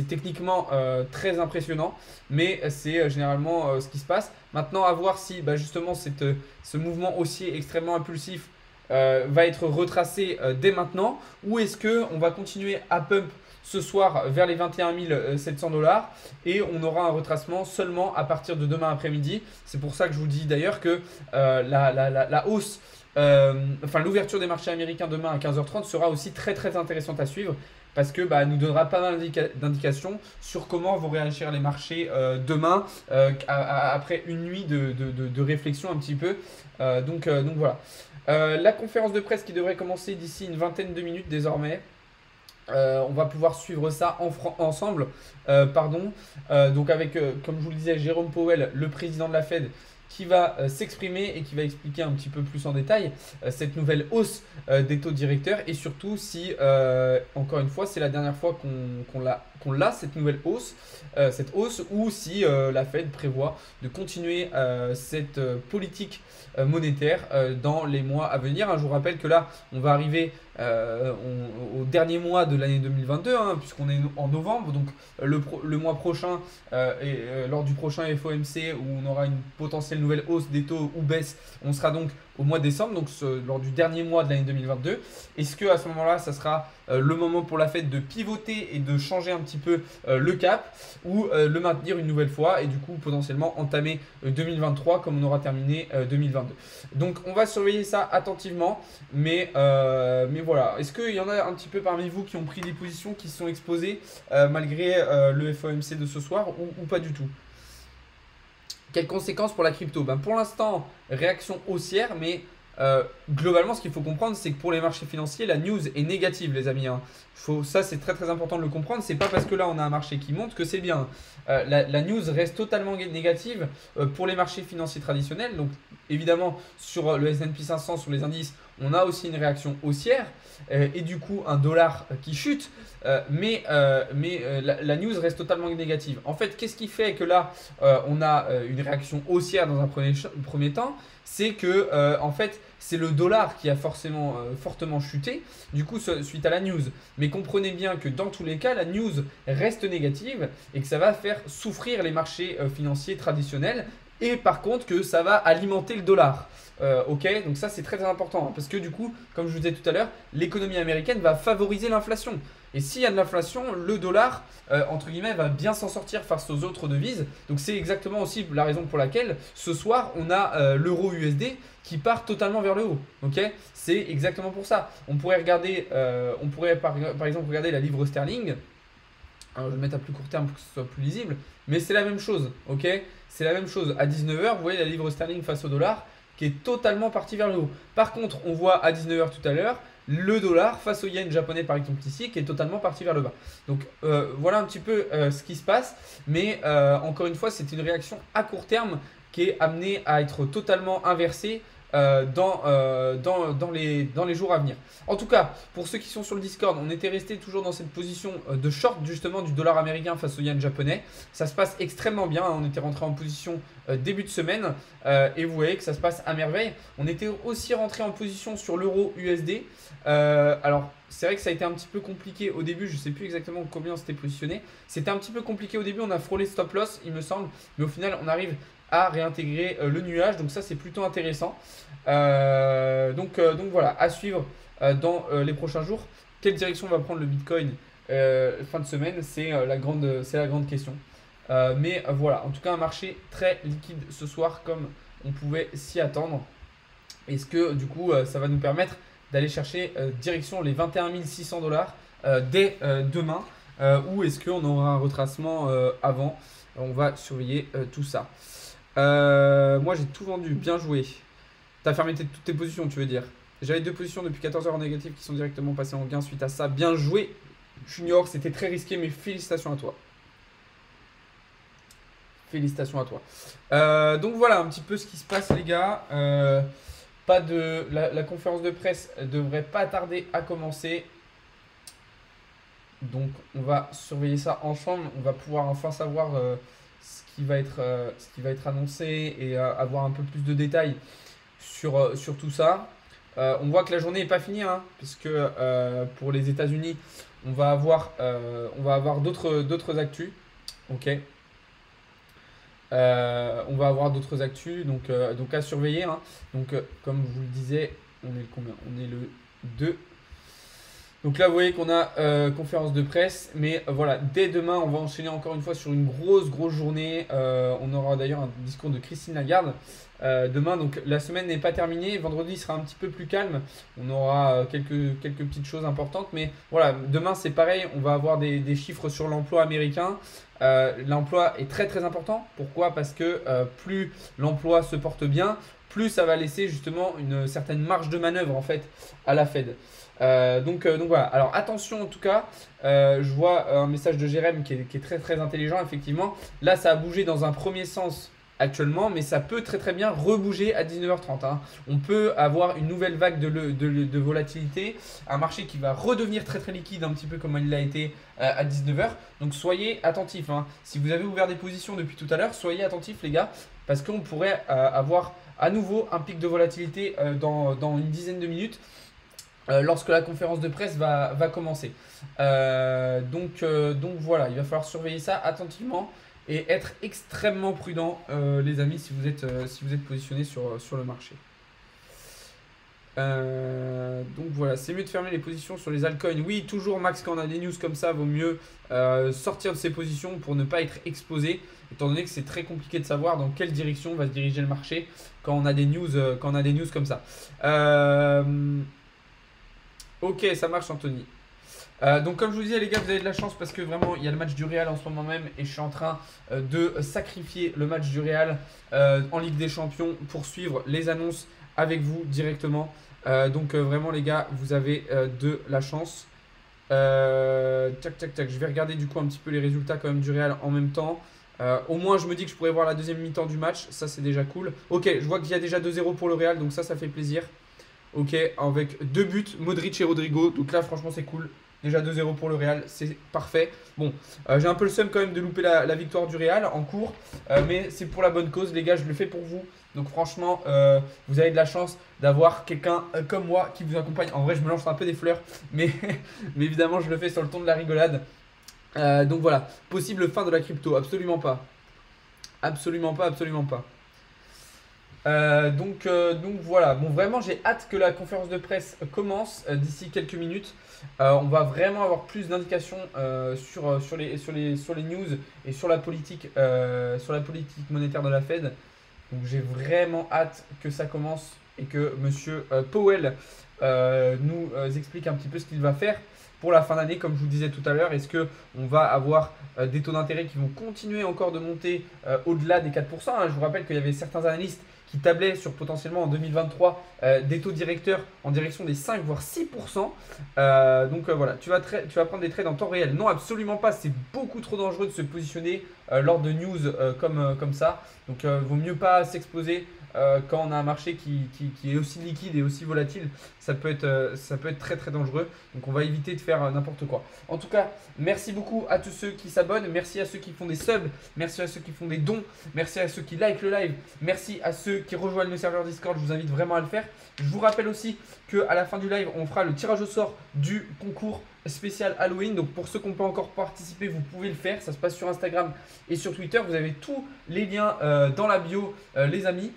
techniquement très impressionnant, mais c'est généralement ce qui se passe. Maintenant, à voir si justement ce mouvement haussier extrêmement impulsif va être retracé dès maintenant, ou est-ce qu'on va continuer à pump ce soir vers les 21 700 $ et on aura un retracement seulement à partir de demain après-midi. C'est pour ça que je vous dis d'ailleurs que la hausse, l'ouverture des marchés américains demain à 15h30 sera aussi très intéressante à suivre parce que nous donnera pas mal d'indications sur comment vont réagir les marchés demain après une nuit de réflexion un petit peu. Donc voilà. La conférence de presse qui devrait commencer d'ici une vingtaine de minutes désormais. On va pouvoir suivre ça ensemble. Pardon. Donc avec, comme je vous le disais, Jérôme Powell, le président de la Fed, qui va s'exprimer et qui va expliquer un petit peu plus en détail cette nouvelle hausse des taux directeurs et surtout si, encore une fois, c'est la dernière fois qu'on l'a cette nouvelle hausse, ou si la Fed prévoit de continuer cette politique monétaire dans les mois à venir. Je vous rappelle que là, on va arriver au dernier mois de l'année 2022, puisqu'on est en novembre, donc le mois prochain lors du prochain FOMC où on aura une potentielle nouvelle hausse des taux ou baisse, on sera donc au mois de décembre, donc lors du dernier mois de l'année 2022. Est-ce que à ce moment-là, ça sera le moment pour la Fed de pivoter et de changer un petit peu le cap ou le maintenir une nouvelle fois et du coup potentiellement entamer 2023 comme on aura terminé 2022. Donc on va surveiller ça attentivement, mais voilà. Est-ce qu'il y en a un petit peu parmi vous qui ont pris des positions qui se sont exposées malgré le FOMC de ce soir ou pas du tout? Quelles conséquences pour la crypto? Pour l'instant, réaction haussière, mais globalement, ce qu'il faut comprendre, c'est que pour les marchés financiers, la news est négative, les amis. Ça, c'est très très important de le comprendre. C'est pas parce que là, on a un marché qui monte que c'est bien. La news reste totalement négative pour les marchés financiers traditionnels. Donc, évidemment, sur le S&P 500, sur les indices, on a aussi une réaction haussière et du coup un dollar qui chute. Mais la news reste totalement négative. En fait, qu'est-ce qui fait que là, on a une réaction haussière dans un premier temps? C'est que en fait, c'est le dollar qui a fortement chuté, du coup, suite à la news. Mais comprenez bien que dans tous les cas, la news reste négative et que ça va faire souffrir les marchés financiers traditionnels. Et par contre, que ça va alimenter le dollar. Ok, donc ça c'est très important parce que du coup, comme je vous disais tout à l'heure, l'économie américaine va favoriser l'inflation. Et s'il y a de l'inflation, le dollar, entre guillemets, va bien s'en sortir face aux autres devises. Donc c'est exactement aussi la raison pour laquelle ce soir, on a l'euro USD qui part totalement vers le haut. Ok, c'est exactement pour ça. On pourrait regarder, par exemple regarder la livre sterling. Alors, je vais mettre à plus court terme pour que ce soit plus lisible. Mais c'est la même chose. Ok, c'est la même chose. À 19h, vous voyez la livre sterling face au dollar qui est totalement parti vers le haut. Par contre, on voit à 19h tout à l'heure le dollar face au yen japonais par exemple ici qui est totalement parti vers le bas. Donc voilà un petit peu ce qui se passe. Mais encore une fois, c'est une réaction à court terme qui est amenée à être totalement inversée dans les jours à venir. En tout cas, pour ceux qui sont sur le Discord, on était resté toujours dans cette position de short justement du dollar américain face au yen japonais. Ça se passe extrêmement bien, on était rentré en position début de semaine et vous voyez que ça se passe à merveille. On était aussi rentré en position sur l'euro USD. Alors c'est vrai que ça a été un petit peu compliqué au début, je ne sais plus exactement combien on s'était positionné. C'était un petit peu compliqué au début, on a frôlé stop loss il me semble, mais au final on arrive à réintégrer le nuage, donc ça c'est plutôt intéressant. Donc voilà, à suivre dans les prochains jours. Quelle direction va prendre le Bitcoin fin de semaine? C'est la grande question. Mais voilà, en tout cas un marché très liquide ce soir comme on pouvait s'y attendre. Est-ce que du coup ça va nous permettre d'aller chercher direction les 21 600 $ dès demain ou est-ce qu'on aura un retracement avant? On va surveiller tout ça. Moi j'ai tout vendu, bien joué. T'as fermé toutes tes positions, tu veux dire? J'avais 2 positions depuis 14 heures en négatif qui sont directement passées en gain suite à ça. Bien joué, Junior, c'était très risqué, mais félicitations à toi. Félicitations à toi. Donc voilà un petit peu ce qui se passe, les gars. La conférence de presse devrait pas tarder à commencer. Donc on va surveiller ça ensemble. On va pouvoir enfin savoir ce qui va être annoncé et avoir un peu plus de détails sur tout ça. On voit que la journée n'est pas finie, puisque pour les États-Unis, on va avoir d'autres actus. Ok. On va avoir d'autres actus, donc à surveiller. Donc, comme je vous le disais, on est le combien? On est le 2. Donc là, vous voyez qu'on a conférence de presse, mais voilà, dès demain, on va enchaîner encore une fois sur une grosse journée. On aura d'ailleurs un discours de Christine Lagarde demain. Donc la semaine n'est pas terminée. Vendredi sera un petit peu plus calme. On aura quelques petites choses importantes, mais voilà, demain c'est pareil. On va avoir des chiffres sur l'emploi américain. L'emploi est très important. Pourquoi? Parce que plus l'emploi se porte bien, plus ça va laisser justement une certaine marge de manœuvre en fait à la Fed. Donc voilà. Alors attention en tout cas, je vois un message de Jérém qui est très très intelligent effectivement. Là ça a bougé dans un premier sens actuellement, mais ça peut très très bien rebouger à 19h30, hein. On peut avoir une nouvelle vague de volatilité, un marché qui va redevenir très très liquide, un petit peu comme il l'a été à 19h. Donc soyez attentifs, hein. Si vous avez ouvert des positions depuis tout à l'heure, soyez attentifs les gars, parce qu'on pourrait avoir à nouveau un pic de volatilité dans une dizaine de minutes. Lorsque la conférence de presse va commencer. Donc voilà, il va falloir surveiller ça attentivement et être extrêmement prudent, les amis, si vous êtes positionné sur le marché. Donc voilà, c'est mieux de fermer les positions sur les altcoins. Oui, toujours Max, quand on a des news comme ça, vaut mieux sortir de ses positions pour ne pas être exposé, étant donné que c'est très compliqué de savoir dans quelle direction va se diriger le marché quand on a des news comme ça. Ok, ça marche Anthony. Donc comme je vous disais les gars, vous avez de la chance parce que vraiment il y a le match du Real en ce moment même et je suis en train de sacrifier le match du Real en Ligue des Champions pour suivre les annonces avec vous directement. Donc vraiment les gars, vous avez de la chance. Tac tac tac, je vais regarder du coup un petit peu les résultats quand même du Real en même temps. Au moins je me dis que je pourrais voir la deuxième mi-temps du match, ça c'est déjà cool. Ok, je vois qu'il y a déjà 2-0 pour le Real, donc ça fait plaisir. Ok, avec 2 buts, Modric et Rodrigo. Donc là, franchement, c'est cool. Déjà 2-0 pour le Real, c'est parfait. Bon, j'ai un peu le seum quand même de louper la victoire du Real en cours. Mais c'est pour la bonne cause, les gars, je le fais pour vous. Donc franchement, vous avez de la chance d'avoir quelqu'un comme moi qui vous accompagne. En vrai, je me lance un peu des fleurs. Mais évidemment, je le fais sur le ton de la rigolade. Donc voilà, possible fin de la crypto, absolument pas. Absolument pas, absolument pas. Donc voilà, bon vraiment j'ai hâte que la conférence de presse commence d'ici quelques minutes. On va vraiment avoir plus d'indications sur les news et sur la politique monétaire de la Fed. Donc j'ai vraiment hâte que ça commence et que Monsieur Powell nous explique un petit peu ce qu'il va faire pour la fin d'année, comme je vous disais tout à l'heure. Est-ce qu'on va avoir des taux d'intérêt qui vont continuer encore de monter au-delà des 4%, hein. Je vous rappelle qu'il y avait certains analystes qui tablaient sur potentiellement en 2023 des taux directeurs en direction des 5 voire 6%. Donc voilà, tu vas prendre des trades en temps réel. Non, absolument pas, c'est beaucoup trop dangereux de se positionner lors de news comme ça. Donc vaut mieux pas s'exposer quand on a un marché qui est aussi liquide et aussi volatile. Ça peut être très très dangereux. Donc on va éviter de faire n'importe quoi. En tout cas, merci beaucoup à tous ceux qui s'abonnent. Merci à ceux qui font des subs. Merci à ceux qui font des dons. Merci à ceux qui likent le live. Merci à ceux qui rejoignent le serveur Discord. Je vous invite vraiment à le faire. Je vous rappelle aussi qu'à la fin du live, on fera le tirage au sort du concours spécial Halloween. Donc pour ceux qui n'ont pas encore participé, vous pouvez le faire. Ça se passe sur Instagram et sur Twitter. Vous avez tous les liens dans la bio, les amis.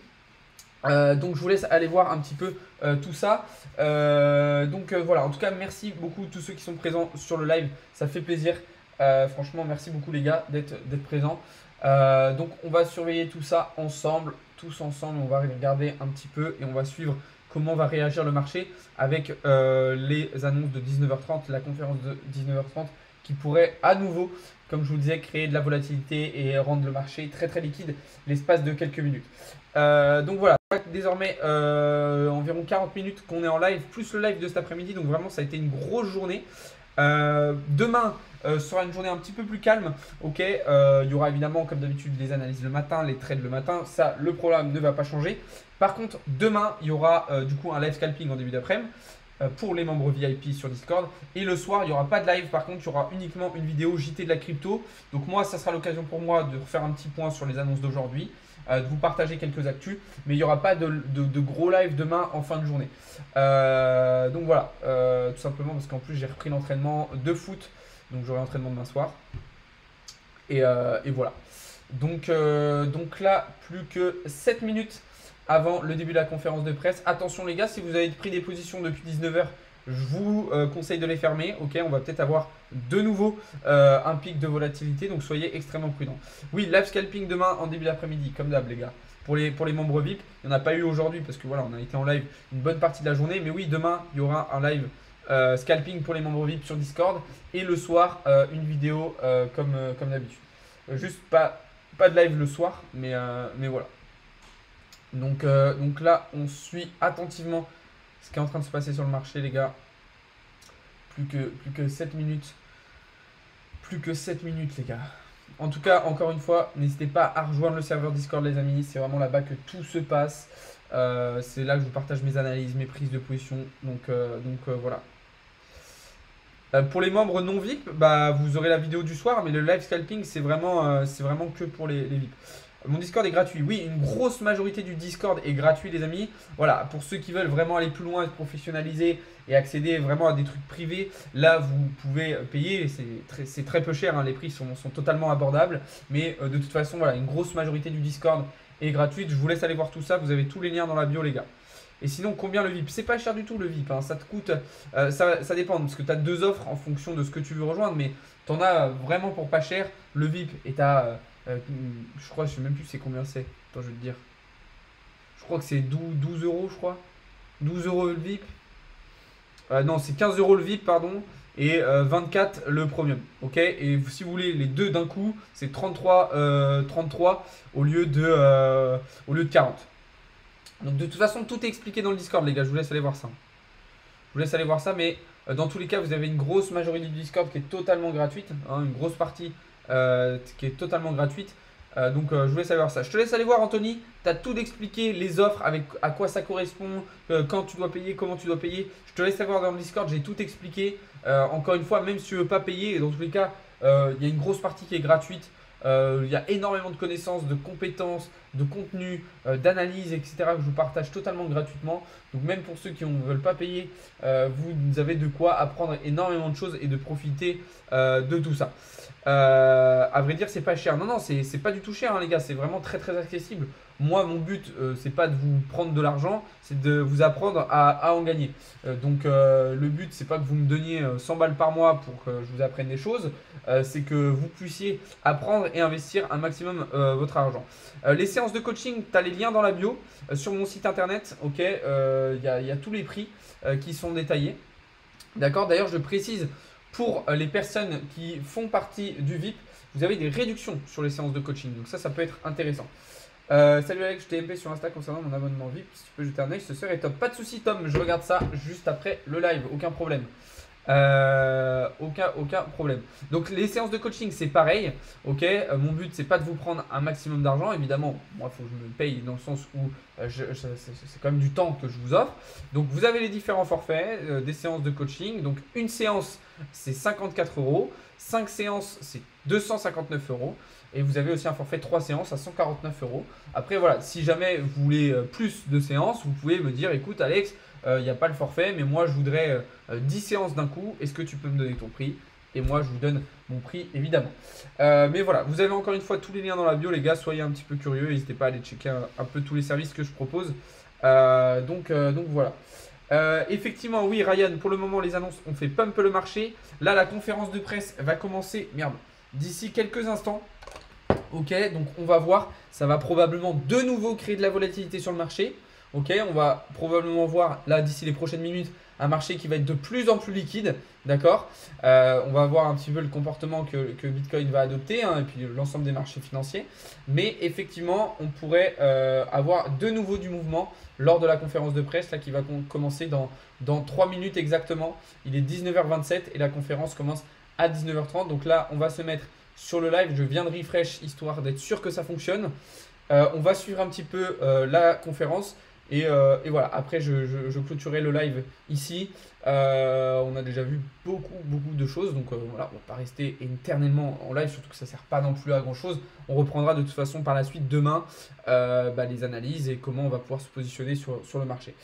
Donc je vous laisse aller voir un petit peu tout ça. Donc voilà, en tout cas merci beaucoup tous ceux qui sont présents sur le live, ça fait plaisir. Franchement merci beaucoup les gars d'être présents. Donc on va surveiller tout ça ensemble, tous ensemble, on va regarder un petit peu et on va suivre comment va réagir le marché avec les annonces de 19h30, la conférence de 19h30 qui pourrait à nouveau, comme je vous disais, créer de la volatilité et rendre le marché très très liquide l'espace de quelques minutes. Donc voilà, désormais environ 40 minutes qu'on est en live, plus le live de cet après-midi, donc vraiment ça a été une grosse journée. Demain sera une journée un petit peu plus calme, ok. Il y aura évidemment comme d'habitude les analyses le matin, les trades le matin, ça le programme ne va pas changer. Par contre demain il y aura du coup un live scalping en début d'après-midi pour les membres VIP sur Discord. Et le soir, il n'y aura pas de live. Par contre, il y aura uniquement une vidéo JT de la crypto. Donc moi, ça sera l'occasion pour moi de refaire un petit point sur les annonces d'aujourd'hui, de vous partager quelques actus. Mais il n'y aura pas de gros live demain en fin de journée. Donc voilà, tout simplement parce qu'en plus, j'ai repris l'entraînement de foot. Donc j'aurai entraînement demain soir. Et voilà. Donc là, plus que 7 minutes avant le début de la conférence de presse. Attention les gars, si vous avez pris des positions depuis 19h, je vous conseille de les fermer. Ok, on va peut-être avoir de nouveau un pic de volatilité, donc soyez extrêmement prudents. Oui, live scalping demain en début d'après-midi, comme d'hab les gars. Pour les membres VIP, il n'y en a pas eu aujourd'hui parce que voilà, on a été en live une bonne partie de la journée. Mais oui, demain, il y aura un live scalping pour les membres VIP sur Discord. Et le soir, une vidéo comme d'habitude. Juste pas de live le soir, mais voilà. Donc là, on suit attentivement ce qui est en train de se passer sur le marché, les gars. Plus que 7 minutes. Plus que 7 minutes, les gars. En tout cas, encore une fois, n'hésitez pas à rejoindre le serveur Discord, les amis. C'est vraiment là-bas que tout se passe. C'est là que je vous partage mes analyses, mes prises de position. Donc voilà. Pour les membres non VIP, bah, vous aurez la vidéo du soir, mais le live scalping, c'est vraiment que pour les VIP. Mon Discord est gratuit. Oui, une grosse majorité du Discord est gratuit, les amis. Voilà, pour ceux qui veulent vraiment aller plus loin, être professionnalisés et accéder vraiment à des trucs privés, là, vous pouvez payer. C'est très peu cher, hein, les prix sont totalement abordables. Mais de toute façon, voilà, une grosse majorité du Discord est gratuite. Je vous laisse aller voir tout ça. Vous avez tous les liens dans la bio, les gars. Et sinon, combien le VIP? C'est pas cher du tout le VIP, hein. Ça te coûte, ça dépend parce que tu as deux offres en fonction de ce que tu veux rejoindre, mais tu en as vraiment pour pas cher. Le VIP est à, je crois, je sais même plus c'est combien c'est. Attends, je vais te dire. Je crois que c'est 12 euros, je crois. 12 euros le VIP. Non, c'est 15 euros le VIP, pardon. Et 24 le premium. Ok. Et si vous voulez les deux d'un coup, c'est 33 au lieu de 40. Donc de toute façon, tout est expliqué dans le Discord, les gars. Je vous laisse aller voir ça. Je vous laisse aller voir ça, mais dans tous les cas, vous avez une grosse majorité du Discord qui est totalement gratuite. Hein, une grosse partie qui est totalement gratuite. Donc je vous laisse aller voir ça. Je te laisse aller voir, Anthony. Tu as tout expliqué, les offres, avec à quoi ça correspond, quand tu dois payer, comment tu dois payer. Je te laisse aller voir dans le Discord, j'ai tout expliqué. Encore une fois, même si tu ne veux pas payer, dans tous les cas, il y a une grosse partie qui est gratuite. Il y a énormément de connaissances, de compétences, de contenu, d'analyse, etc. que je vous partage totalement gratuitement. Donc même pour ceux qui ne veulent pas payer, vous avez de quoi apprendre énormément de choses et de profiter de tout ça. À vrai dire, c'est pas cher. Non, c'est pas du tout cher, hein, les gars. C'est vraiment très très accessible. Moi, mon but, c'est pas de vous prendre de l'argent, c'est de vous apprendre à en gagner. Donc, le but, c'est pas que vous me donniez 100 balles par mois pour que je vous apprenne des choses. C'est que vous puissiez apprendre et investir un maximum votre argent. Les séances de coaching, tu as les liens dans la bio sur mon site internet. Ok, y a tous les prix qui sont détaillés. D'accord. D'ailleurs, je précise pour les personnes qui font partie du VIP, vous avez des réductions sur les séances de coaching. Donc ça peut être intéressant. Salut Alex, je t'ai MP sur Insta concernant mon abonnement VIP. Si tu peux jeter un œil, ce serait top. Pas de soucis, Tom, je regarde ça juste après le live, aucun problème. Aucun problème. Donc les séances de coaching, c'est pareil. Ok, mon but, c'est pas de vous prendre un maximum d'argent. Évidemment, moi, il faut que je me paye dans le sens où c'est quand même du temps que je vous offre. Donc vous avez les différents forfaits des séances de coaching. Donc une séance, c'est 54 euros. 5 séances, c'est 259 euros. Et vous avez aussi un forfait 3 séances à 149 euros. Après, voilà, si jamais vous voulez plus de séances, vous pouvez me dire, écoute Alex, il n'y a pas le forfait, mais moi je voudrais 10 séances d'un coup. Est-ce que tu peux me donner ton prix? Et moi je vous donne mon prix évidemment. Mais voilà, vous avez encore une fois tous les liens dans la bio, les gars. Soyez un petit peu curieux, n'hésitez pas à aller checker un peu tous les services que je propose. Donc voilà. Effectivement, oui, Ryan, pour le moment, les annonces ont fait pump le marché. Là, la conférence de presse va commencer, d'ici quelques instants. Ok, donc on va voir. Ça va probablement de nouveau créer de la volatilité sur le marché. Ok, on va probablement voir, là, d'ici les prochaines minutes, un marché qui va être de plus en plus liquide. D'accord. On va voir un petit peu le comportement que Bitcoin va adopter, hein, et puis l'ensemble des marchés financiers. Mais effectivement, on pourrait avoir de nouveau du mouvement lors de la conférence de presse là, qui va commencer dans 3 minutes exactement. Il est 19h27 et la conférence commence à 19h30. Donc là, on va se mettre sur le live. Je viens de refresh histoire d'être sûr que ça fonctionne. On va suivre un petit peu la conférence. Et voilà, après je clôturerai le live ici. On a déjà vu beaucoup de choses. Donc voilà, on ne va pas rester éternellement en live, surtout que ça ne sert pas non plus à grand chose. On reprendra de toute façon par la suite demain les analyses et comment on va pouvoir se positionner sur le marché.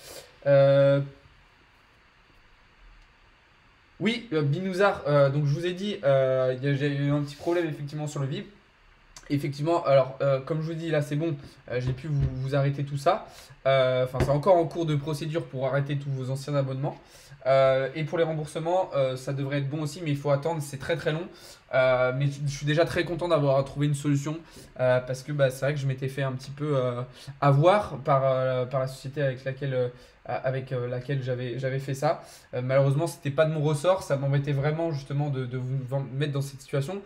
Oui, Binouzar, donc je vous ai dit, j'ai eu un petit problème effectivement sur le VIP. Effectivement, alors comme je vous dis là c'est bon, j'ai pu vous arrêter tout ça. Enfin c'est encore en cours de procédure pour arrêter tous vos anciens abonnements. Et pour les remboursements, ça devrait être bon aussi, mais il faut attendre, c'est très long. Mais je suis déjà très content d'avoir trouvé une solution parce que c'est vrai que je m'étais fait un petit peu avoir par la société avec laquelle avec laquelle j'avais fait ça. Malheureusement, c'était pas de mon ressort, ça m'embêtait vraiment justement de vous mettre dans cette situation.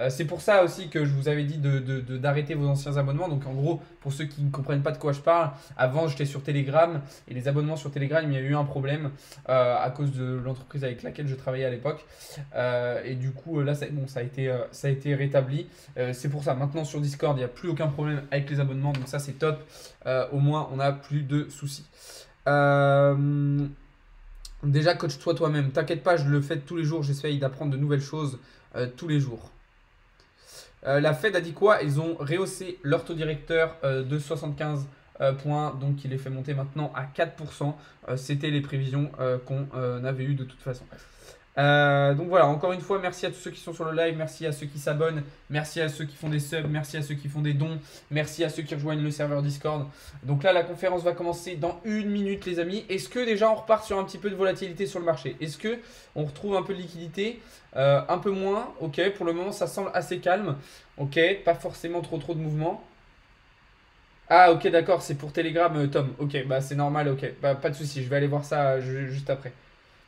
C'est pour ça aussi que je vous avais dit d'arrêter vos anciens abonnements. Donc en gros, pour ceux qui ne comprennent pas de quoi je parle, avant j'étais sur Telegram et les abonnements sur Telegram, il y a eu un problème à cause de l'entreprise avec laquelle je travaillais à l'époque. Et du coup, là, bon, ça a été rétabli. C'est pour ça, maintenant sur Discord, il n'y a plus aucun problème avec les abonnements. Donc ça, c'est top. Au moins, on n'a plus de soucis. Déjà, coach-toi toi-même. T'inquiète pas, je le fais tous les jours. J'essaye d'apprendre de nouvelles choses tous les jours. La Fed a dit quoi? Ils ont rehaussé leur taux directeur de 75 points, donc il les fait monter maintenant à 4%. C'était les prévisions qu'on avait eues de toute façon. Donc voilà, encore une fois, merci à tous ceux qui sont sur le live, merci à ceux qui s'abonnent, merci à ceux qui font des subs, merci à ceux qui font des dons, merci à ceux qui rejoignent le serveur Discord. Donc là, la conférence va commencer dans 1 minute, les amis. Est-ce que déjà on repart sur un petit peu de volatilité sur le marché? Est-ce que on retrouve un peu de liquidité? Un peu moins, ok, pour le moment ça semble assez calme, ok, pas forcément trop de mouvements. Ah ok, d'accord, c'est pour Telegram, Tom, ok, bah c'est normal, ok, bah, pas de souci, je vais aller voir ça juste après.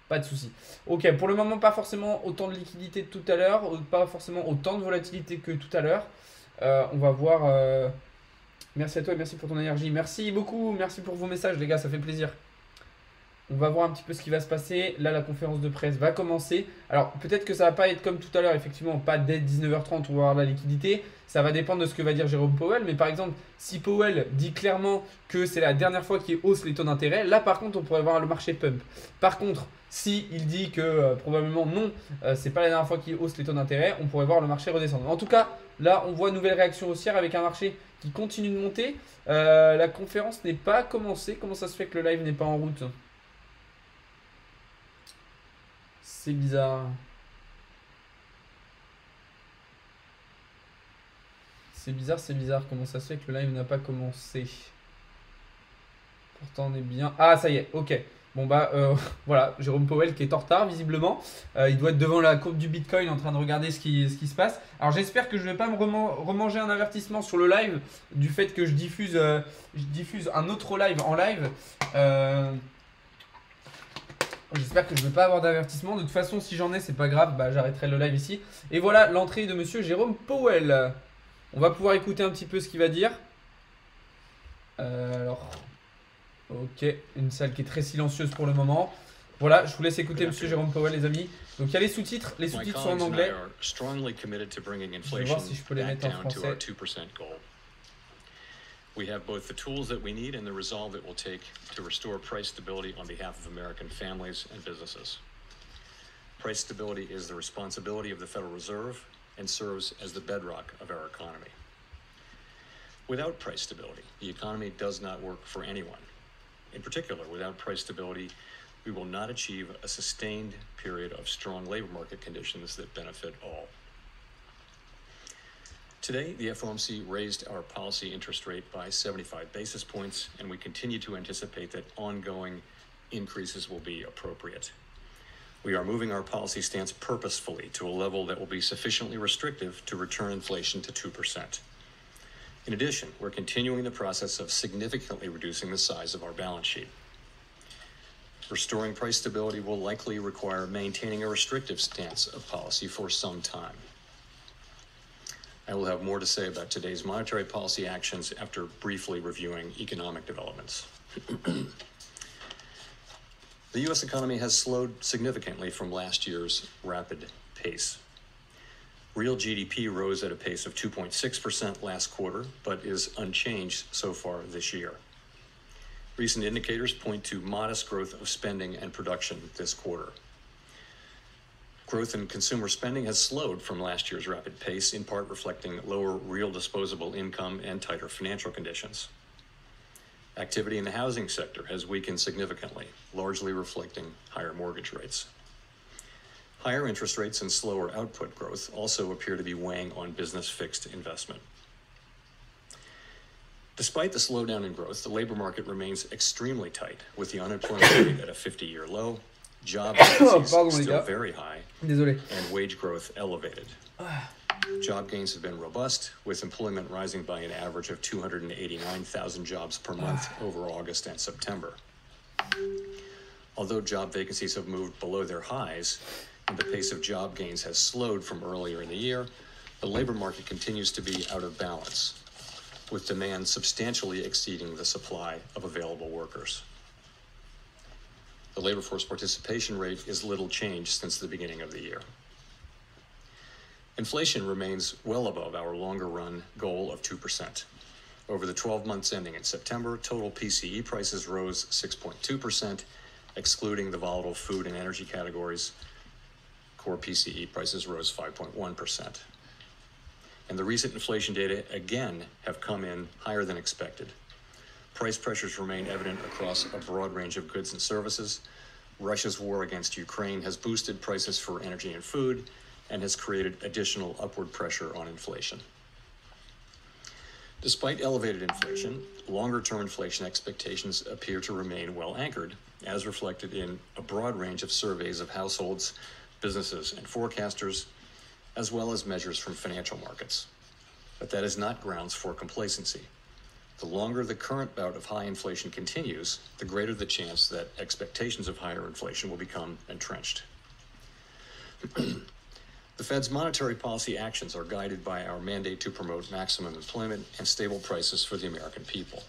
Pas de souci. Ok, pour le moment, pas forcément autant de liquidité que tout à l'heure, pas forcément autant de volatilité que tout à l'heure. On va voir. Merci à toi et merci pour ton énergie. Merci beaucoup, merci pour vos messages, les gars, ça fait plaisir. On va voir un petit peu ce qui va se passer. Là, la conférence de presse va commencer. Alors, peut-être que ça va pas être comme tout à l'heure, effectivement, pas dès 19h30, on va avoir la liquidité. Ça va dépendre de ce que va dire Jérôme Powell. Mais par exemple, si Powell dit clairement que c'est la dernière fois qu'il hausse les taux d'intérêt, là, par contre, on pourrait voir le marché pump. Par contre, si il dit que probablement non, c'est pas la dernière fois qu'il hausse les taux d'intérêt, on pourrait voir le marché redescendre. En tout cas, là, on voit une nouvelle réaction haussière avec un marché qui continue de monter. La conférence n'est pas commencée. Comment ça se fait que le live n'est pas en route ? C'est bizarre. C'est bizarre. Comment ça se fait que le live n'a pas commencé? Pourtant, on est bien. Ah, ça y est, ok. Bon, bah, voilà, Jérôme Powell qui est en retard, visiblement. Il doit être devant la courbe du Bitcoin en train de regarder ce qui se passe. Alors, j'espère que je ne vais pas me remanger un avertissement sur le live du fait que je diffuse un autre live en live. J'espère que je ne vais pas avoir d'avertissement. De toute façon, si j'en ai, c'est pas grave. Bah, j'arrêterai le live ici. Et voilà l'entrée de monsieur Jérôme Powell. On va pouvoir écouter un petit peu ce qu'il va dire. Alors, ok, une salle qui est très silencieuse pour le moment. Voilà, je vous laisse écouter monsieur Jérôme Powell, les amis. Donc, il y a les sous-titres. Les sous-titres sont en anglais. Je vais voir si je peux les mettre en français. We have both the tools that we need and the resolve it will take to restore price stability on behalf of American families and businesses. Price stability is the responsibility of the Federal Reserve and serves as the bedrock of our economy. Without price stability, the economy does not work for anyone. In particular, without price stability, we will not achieve a sustained period of strong labor market conditions that benefit all. Today, the FOMC raised our policy interest rate by 75 basis points, and we continue to anticipate that ongoing increases will be appropriate. We are moving our policy stance purposefully to a level that will be sufficiently restrictive to return inflation to 2%. In addition, we're continuing the process of significantly reducing the size of our balance sheet. Restoring price stability will likely require maintaining a restrictive stance of policy for some time. I will have more to say about today's monetary policy actions after briefly reviewing economic developments. The U.S. economy has slowed significantly from last year's rapid pace. Real GDP rose at a pace of 2.6% last quarter, but is unchanged so far this year. Recent indicators point to modest growth of spending and production this quarter. Growth in consumer spending has slowed from last year's rapid pace, in part reflecting lower real disposable income and tighter financial conditions. Activity in the housing sector has weakened significantly, largely reflecting higher mortgage rates. Higher interest rates and slower output growth also appear to be weighing on business fixed investment. Despite the slowdown in growth, the labor market remains extremely tight, with the unemployment rate at a 50-year low, job vacancies still very high, and wage growth elevated. Job gains have been robust, with employment rising by an average of 289,000 jobs per month over August and September. Although job vacancies have moved below their highs and the pace of job gains has slowed from earlier in the year, the labor market continues to be out of balance, with demand substantially exceeding the supply of available workers. The labor force participation rate is little changed since the beginning of the year. Inflation remains well above our longer-run goal of 2%. Over the 12 months ending in September, total PCE prices rose 6.2%, excluding the volatile food and energy categories. Core PCE prices rose 5.1%. And the recent inflation data again have come in higher than expected. Price pressures remain evident across a broad range of goods and services. Russia's war against Ukraine has boosted prices for energy and food and has created additional upward pressure on inflation. Despite elevated inflation, longer-term inflation expectations appear to remain well anchored, as reflected in a broad range of surveys of households, businesses, and forecasters, as well as measures from financial markets. But that is not grounds for complacency. The longer the current bout of high inflation continues, the greater the chance that expectations of higher inflation will become entrenched. The Fed's monetary policy actions are guided by our mandate to promote maximum employment and stable prices for the American people.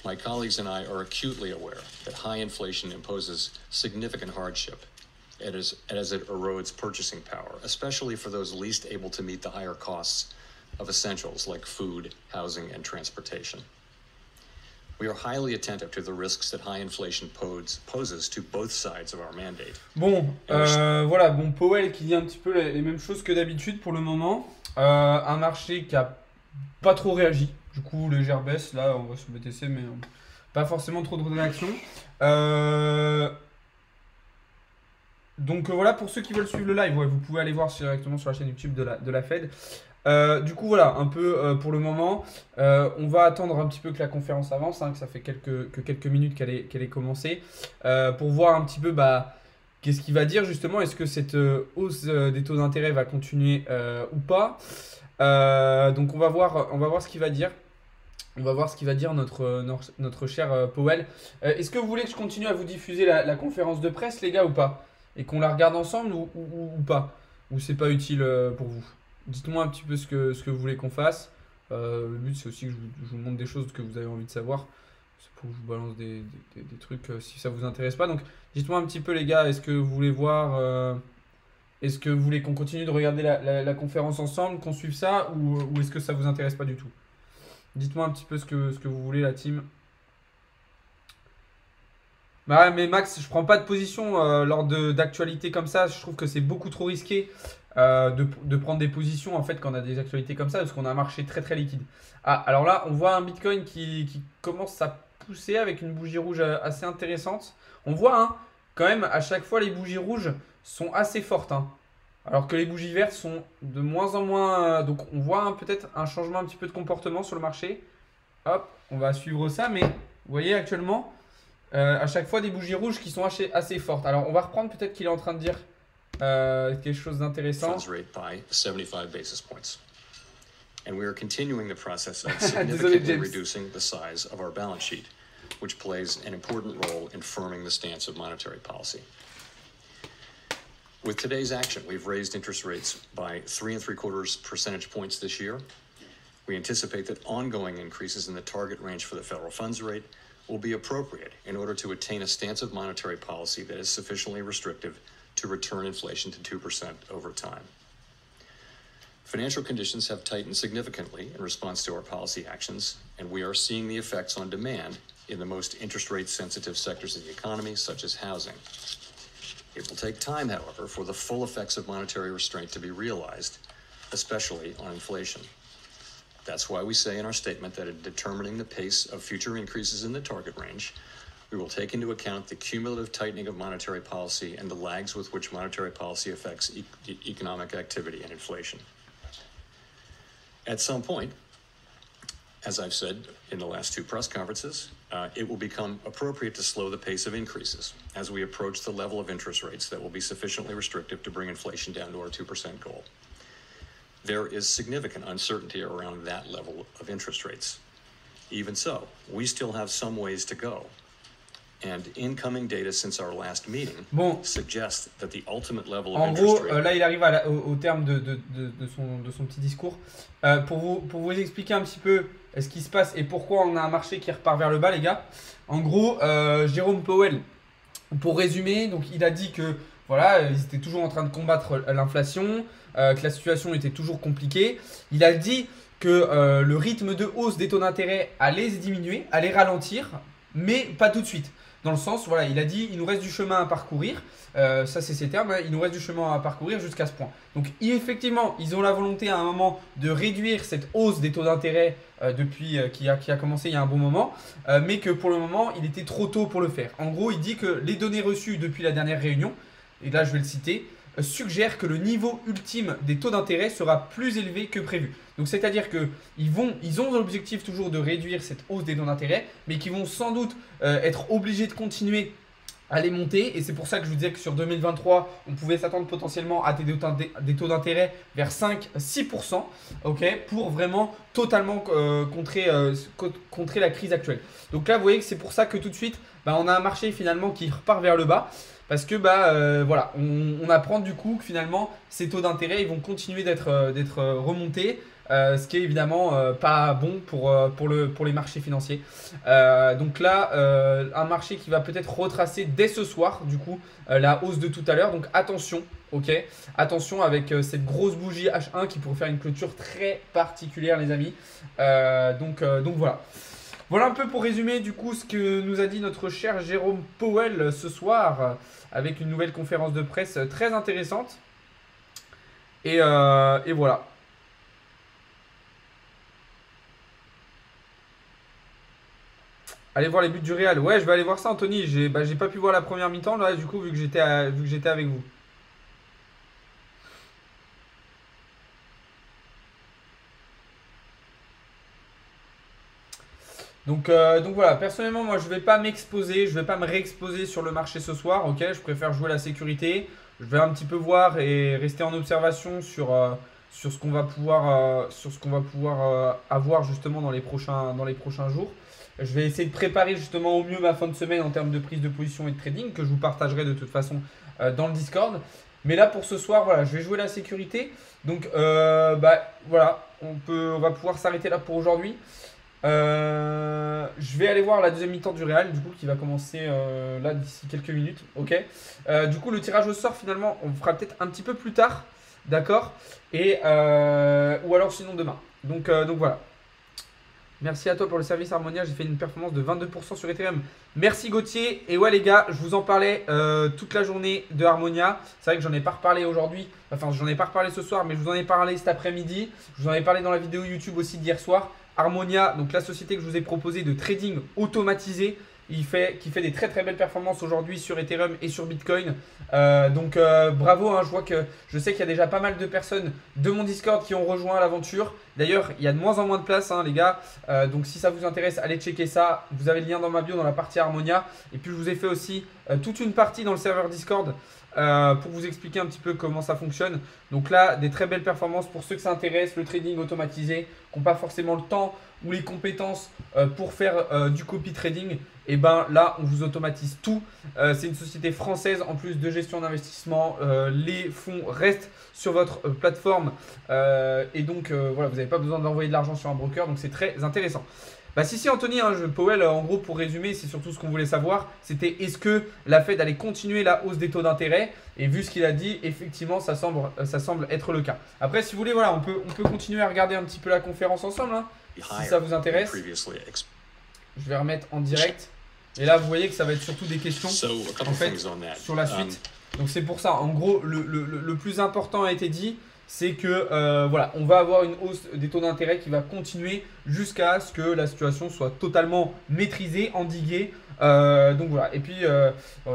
My colleagues and I are acutely aware that high inflation imposes significant hardship as it erodes purchasing power, especially for those least able to meet the higher costs of essentials like food, housing, and transportation. We are highly attentive to the risks that high inflation poses to both sides of our mandate. Bon, voilà, bon, Powell qui dit un petit peu les mêmes choses que d'habitude pour le moment. Un marché qui a pas trop réagi. Du coup, légère baisse, là, on va sur BTC, mais pas forcément trop de réaction. Donc voilà, pour ceux qui veulent suivre le live, ouais, vous pouvez aller voir directement sur la chaîne YouTube de la Fed. Du coup voilà, un peu pour le moment, on va attendre un petit peu que la conférence avance, hein, que ça fait quelques minutes qu'elle est commencée, pour voir un petit peu qu'est-ce qu'il va dire justement, est-ce que cette hausse des taux d'intérêt va continuer ou pas. Donc on va voir ce qu'il va dire. On va voir ce qu'il va dire notre cher Powell. Est-ce que vous voulez que je continue à vous diffuser la conférence de presse, les gars, ou pas? Et qu'on la regarde ensemble ou pas? Ou c'est pas utile pour vous? Dites-moi un petit peu ce que vous voulez qu'on fasse. Le but, c'est aussi que je vous montre des choses que vous avez envie de savoir. C'est pour que je vous balance des trucs si ça vous intéresse pas. Donc, dites-moi un petit peu, les gars, est-ce que vous voulez voir... est-ce que vous voulez qu'on continue de regarder la conférence ensemble, qu'on suive ça, ou est-ce que ça vous intéresse pas du tout? Dites-moi un petit peu ce que vous voulez, la team. Bah mais Max, je prends pas de position lors d'actualités comme ça. Je trouve que c'est beaucoup trop risqué de prendre des positions en fait quand on a des actualités comme ça, parce qu'on a un marché très très liquide. Ah, alors là, on voit un Bitcoin qui commence à pousser avec une bougie rouge assez intéressante. On voit hein, quand même à chaque fois les bougies rouges sont assez fortes. Hein, alors que les bougies vertes sont de moins en moins... donc on voit hein, peut-être un changement un petit peu de comportement sur le marché. Hop, on va suivre ça, mais vous voyez actuellement... à chaque fois des bougies rouges qui sont assez fortes. Alors on va reprendre, peut-être qu'il est en train de dire quelque chose d'intéressant. Funds rate by 75 basis points. And we are continuing the process of significantly reducing the size of our balance sheet, which plays an important role in firming the stance of monetary policy. With today's action, we've raised interest rates by 3.75 percentage points this year. We anticipate that ongoing increases in the target range for the federal funds rate will be appropriate in order to attain a stance of monetary policy that is sufficiently restrictive to return inflation to 2% over time. Financial conditions have tightened significantly in response to our policy actions, and we are seeing the effects on demand in the most interest rate sensitive sectors of the economy, such as housing. It will take time, however, for the full effects of monetary restraint to be realized, especially on inflation. That's why we say in our statement that in determining the pace of future increases in the target range, we will take into account the cumulative tightening of monetary policy and the lags with which monetary policy affects economic activity and inflation. At some point, as I've said in the last two press conferences, it will become appropriate to slow the pace of increases as we approach the level of interest rates that will be sufficiently restrictive to bring inflation down to our 2% goal. There is significant uncertainty around that level of interest rates. Even so, we still have some ways to go. and incoming data since our last meeting Bon, suggests that the ultimate level of en interest gros, rate là, il arrive au terme de son petit discours. Pour vous expliquer un petit peu ce qui se passe et pourquoi on a un marché qui repart vers le bas, les gars. En gros, Jérôme Powell, pour résumer, donc il a dit que voilà, ils étaient toujours en train de combattre l'inflation, que la situation était toujours compliquée. Il a dit que le rythme de hausse des taux d'intérêt allait diminuer, allait ralentir, mais pas tout de suite. Dans le sens, voilà, il a dit il nous reste du chemin à parcourir. Ça, c'est ses termes. Il nous reste du chemin à parcourir jusqu'à ce point. Donc, effectivement, ils ont la volonté à un moment de réduire cette hausse des taux d'intérêt depuis qui a commencé il y a un bon moment, mais que pour le moment, il était trop tôt pour le faire. En gros, il dit que les données reçues depuis la dernière réunion, et là, je vais le citer, suggèrent que le niveau ultime des taux d'intérêt sera plus élevé que prévu. Donc c'est-à-dire qu'ils ont l'objectif toujours de réduire cette hausse des taux d'intérêt, mais qu'ils vont sans doute être obligés de continuer à les monter. Et c'est pour ça que je vous disais que sur 2023, on pouvait s'attendre potentiellement à des taux d'intérêt vers 5-6%, okay, pour vraiment totalement contrer la crise actuelle. Donc là, vous voyez que c'est pour ça que tout de suite, on a un marché finalement qui repart vers le bas. Parce que voilà, on apprend du coup que finalement ces taux d'intérêt ils vont continuer d'être remontés, ce qui est évidemment pas bon pour les marchés financiers. Donc là, un marché qui va peut-être retracer dès ce soir du coup la hausse de tout à l'heure. Donc attention, ok, attention avec cette grosse bougie H1 qui pourrait faire une clôture très particulière, les amis. Donc voilà. Voilà un peu pour résumer du coup ce que nous a dit notre cher Jérôme Powell ce soir avec une nouvelle conférence de presse très intéressante. Et voilà. Allez voir les buts du Real. Ouais, je vais aller voir ça, Anthony. J'ai pas pu voir la première mi-temps là, du coup, vu que j'étais avec vous. Donc voilà, personnellement, moi je vais pas m'exposer, je vais pas me réexposer sur le marché ce soir, ok? Je préfère jouer la sécurité. Je vais un petit peu voir et rester en observation sur ce qu'on va pouvoir, avoir justement dans les prochains jours. Je vais essayer de préparer justement au mieux ma fin de semaine en termes de prise de position et de trading que je vous partagerai de toute façon dans le Discord. Mais là pour ce soir, voilà, je vais jouer la sécurité. Donc voilà, on va pouvoir s'arrêter là pour aujourd'hui. Je vais aller voir la deuxième mi-temps du Real du coup qui va commencer là d'ici quelques minutes, ok. Du coup le tirage au sort finalement on fera peut-être un petit peu plus tard, d'accord, et ou alors sinon demain. Donc voilà. Merci à toi pour le service Harmonia, j'ai fait une performance de 22% sur Ethereum. Merci Gauthier. Et ouais les gars, je vous en parlais toute la journée de Harmonia. C'est vrai que j'en ai pas reparlé aujourd'hui, enfin j'en ai pas reparlé ce soir, mais je vous en ai parlé cet après-midi. Je vous en ai parlé dans la vidéo YouTube aussi d'hier soir. Harmonia, donc la société que je vous ai proposé de trading automatisé, qui fait des très très belles performances aujourd'hui sur Ethereum et sur Bitcoin. Bravo, hein, je sais qu'il y a déjà pas mal de personnes de mon Discord qui ont rejoint l'aventure. D'ailleurs, il y a de moins en moins de place, hein, les gars. Donc si ça vous intéresse, allez checker ça. Vous avez le lien dans ma bio dans la partie Harmonia. Et puis je vous ai fait aussi toute une partie dans le serveur Discord pour vous expliquer un petit peu comment ça fonctionne. Donc là, des très belles performances pour ceux que ça intéresse, le trading automatisé, qui n'ont pas forcément le temps ou les compétences pour faire du copy trading. Et ben là, on vous automatise tout. C'est une société française en plus de gestion d'investissement. Les fonds restent sur votre plateforme et donc voilà, vous n'avez pas besoin d'envoyer de l'argent sur un broker. Donc c'est très intéressant. Si Anthony, hein, Powell, en gros pour résumer, c'est surtout ce qu'on voulait savoir, c'était est-ce que la Fed allait continuer la hausse des taux d'intérêt? Et vu ce qu'il a dit, effectivement, ça semble être le cas. Après, si vous voulez, voilà, on peut continuer à regarder un petit peu la conférence ensemble, hein, si ça vous intéresse. Je vais remettre en direct. Et là, vous voyez que ça va être surtout des questions en fait, sur la suite. Donc c'est pour ça, en gros, le plus important a été dit. C'est que voilà, on va avoir une hausse des taux d'intérêt qui va continuer jusqu'à ce que la situation soit totalement maîtrisée, endiguée. Donc voilà, et puis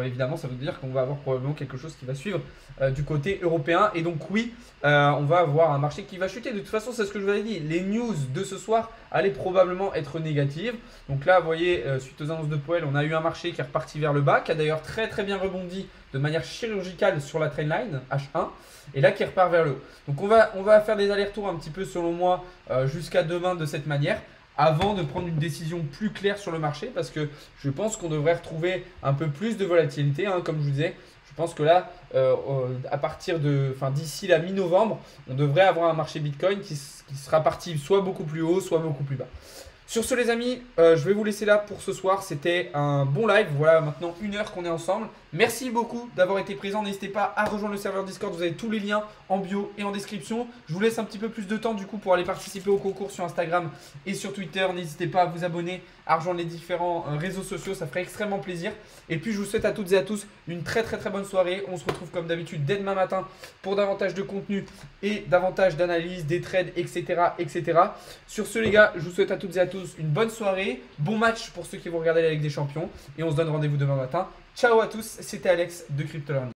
évidemment ça veut dire qu'on va avoir probablement quelque chose qui va suivre du côté européen. Et donc oui, on va avoir un marché qui va chuter. De toute façon, c'est ce que je vous avais dit, les news de ce soir allaient probablement être négatives. Donc là, vous voyez, suite aux annonces de Powell, on a eu un marché qui est reparti vers le bas, qui a d'ailleurs très très bien rebondi de manière chirurgicale sur la trendline H1. Et là qui repart vers le haut. Donc on va faire des allers-retours un petit peu selon moi jusqu'à demain de cette manière. avant de prendre une décision plus claire sur le marché parce que je pense qu'on devrait retrouver un peu plus de volatilité, hein, comme je vous disais. Je pense que là, à partir de, d'ici la mi-novembre, on devrait avoir un marché Bitcoin qui sera parti soit beaucoup plus haut, soit beaucoup plus bas. Sur ce les amis, je vais vous laisser là pour ce soir. C'était un bon live. Voilà maintenant 1 heure qu'on est ensemble. Merci beaucoup d'avoir été présent. N'hésitez pas à rejoindre le serveur Discord. Vous avez tous les liens en bio et en description. Je vous laisse un petit peu plus de temps du coup pour aller participer au concours sur Instagram et sur Twitter. N'hésitez pas à vous abonner, à rejoindre les différents réseaux sociaux. Ça ferait extrêmement plaisir. Et puis je vous souhaite à toutes et à tous une très bonne soirée. On se retrouve comme d'habitude dès demain matin pour davantage de contenu et davantage d'analyse, des trades, etc. Sur ce les gars, je vous souhaite à toutes et à tous une bonne soirée, bon match pour ceux qui vont regarder la Ligue des Champions et on se donne rendez-vous demain matin. Ciao à tous, c'était Alex de Crypto Learning.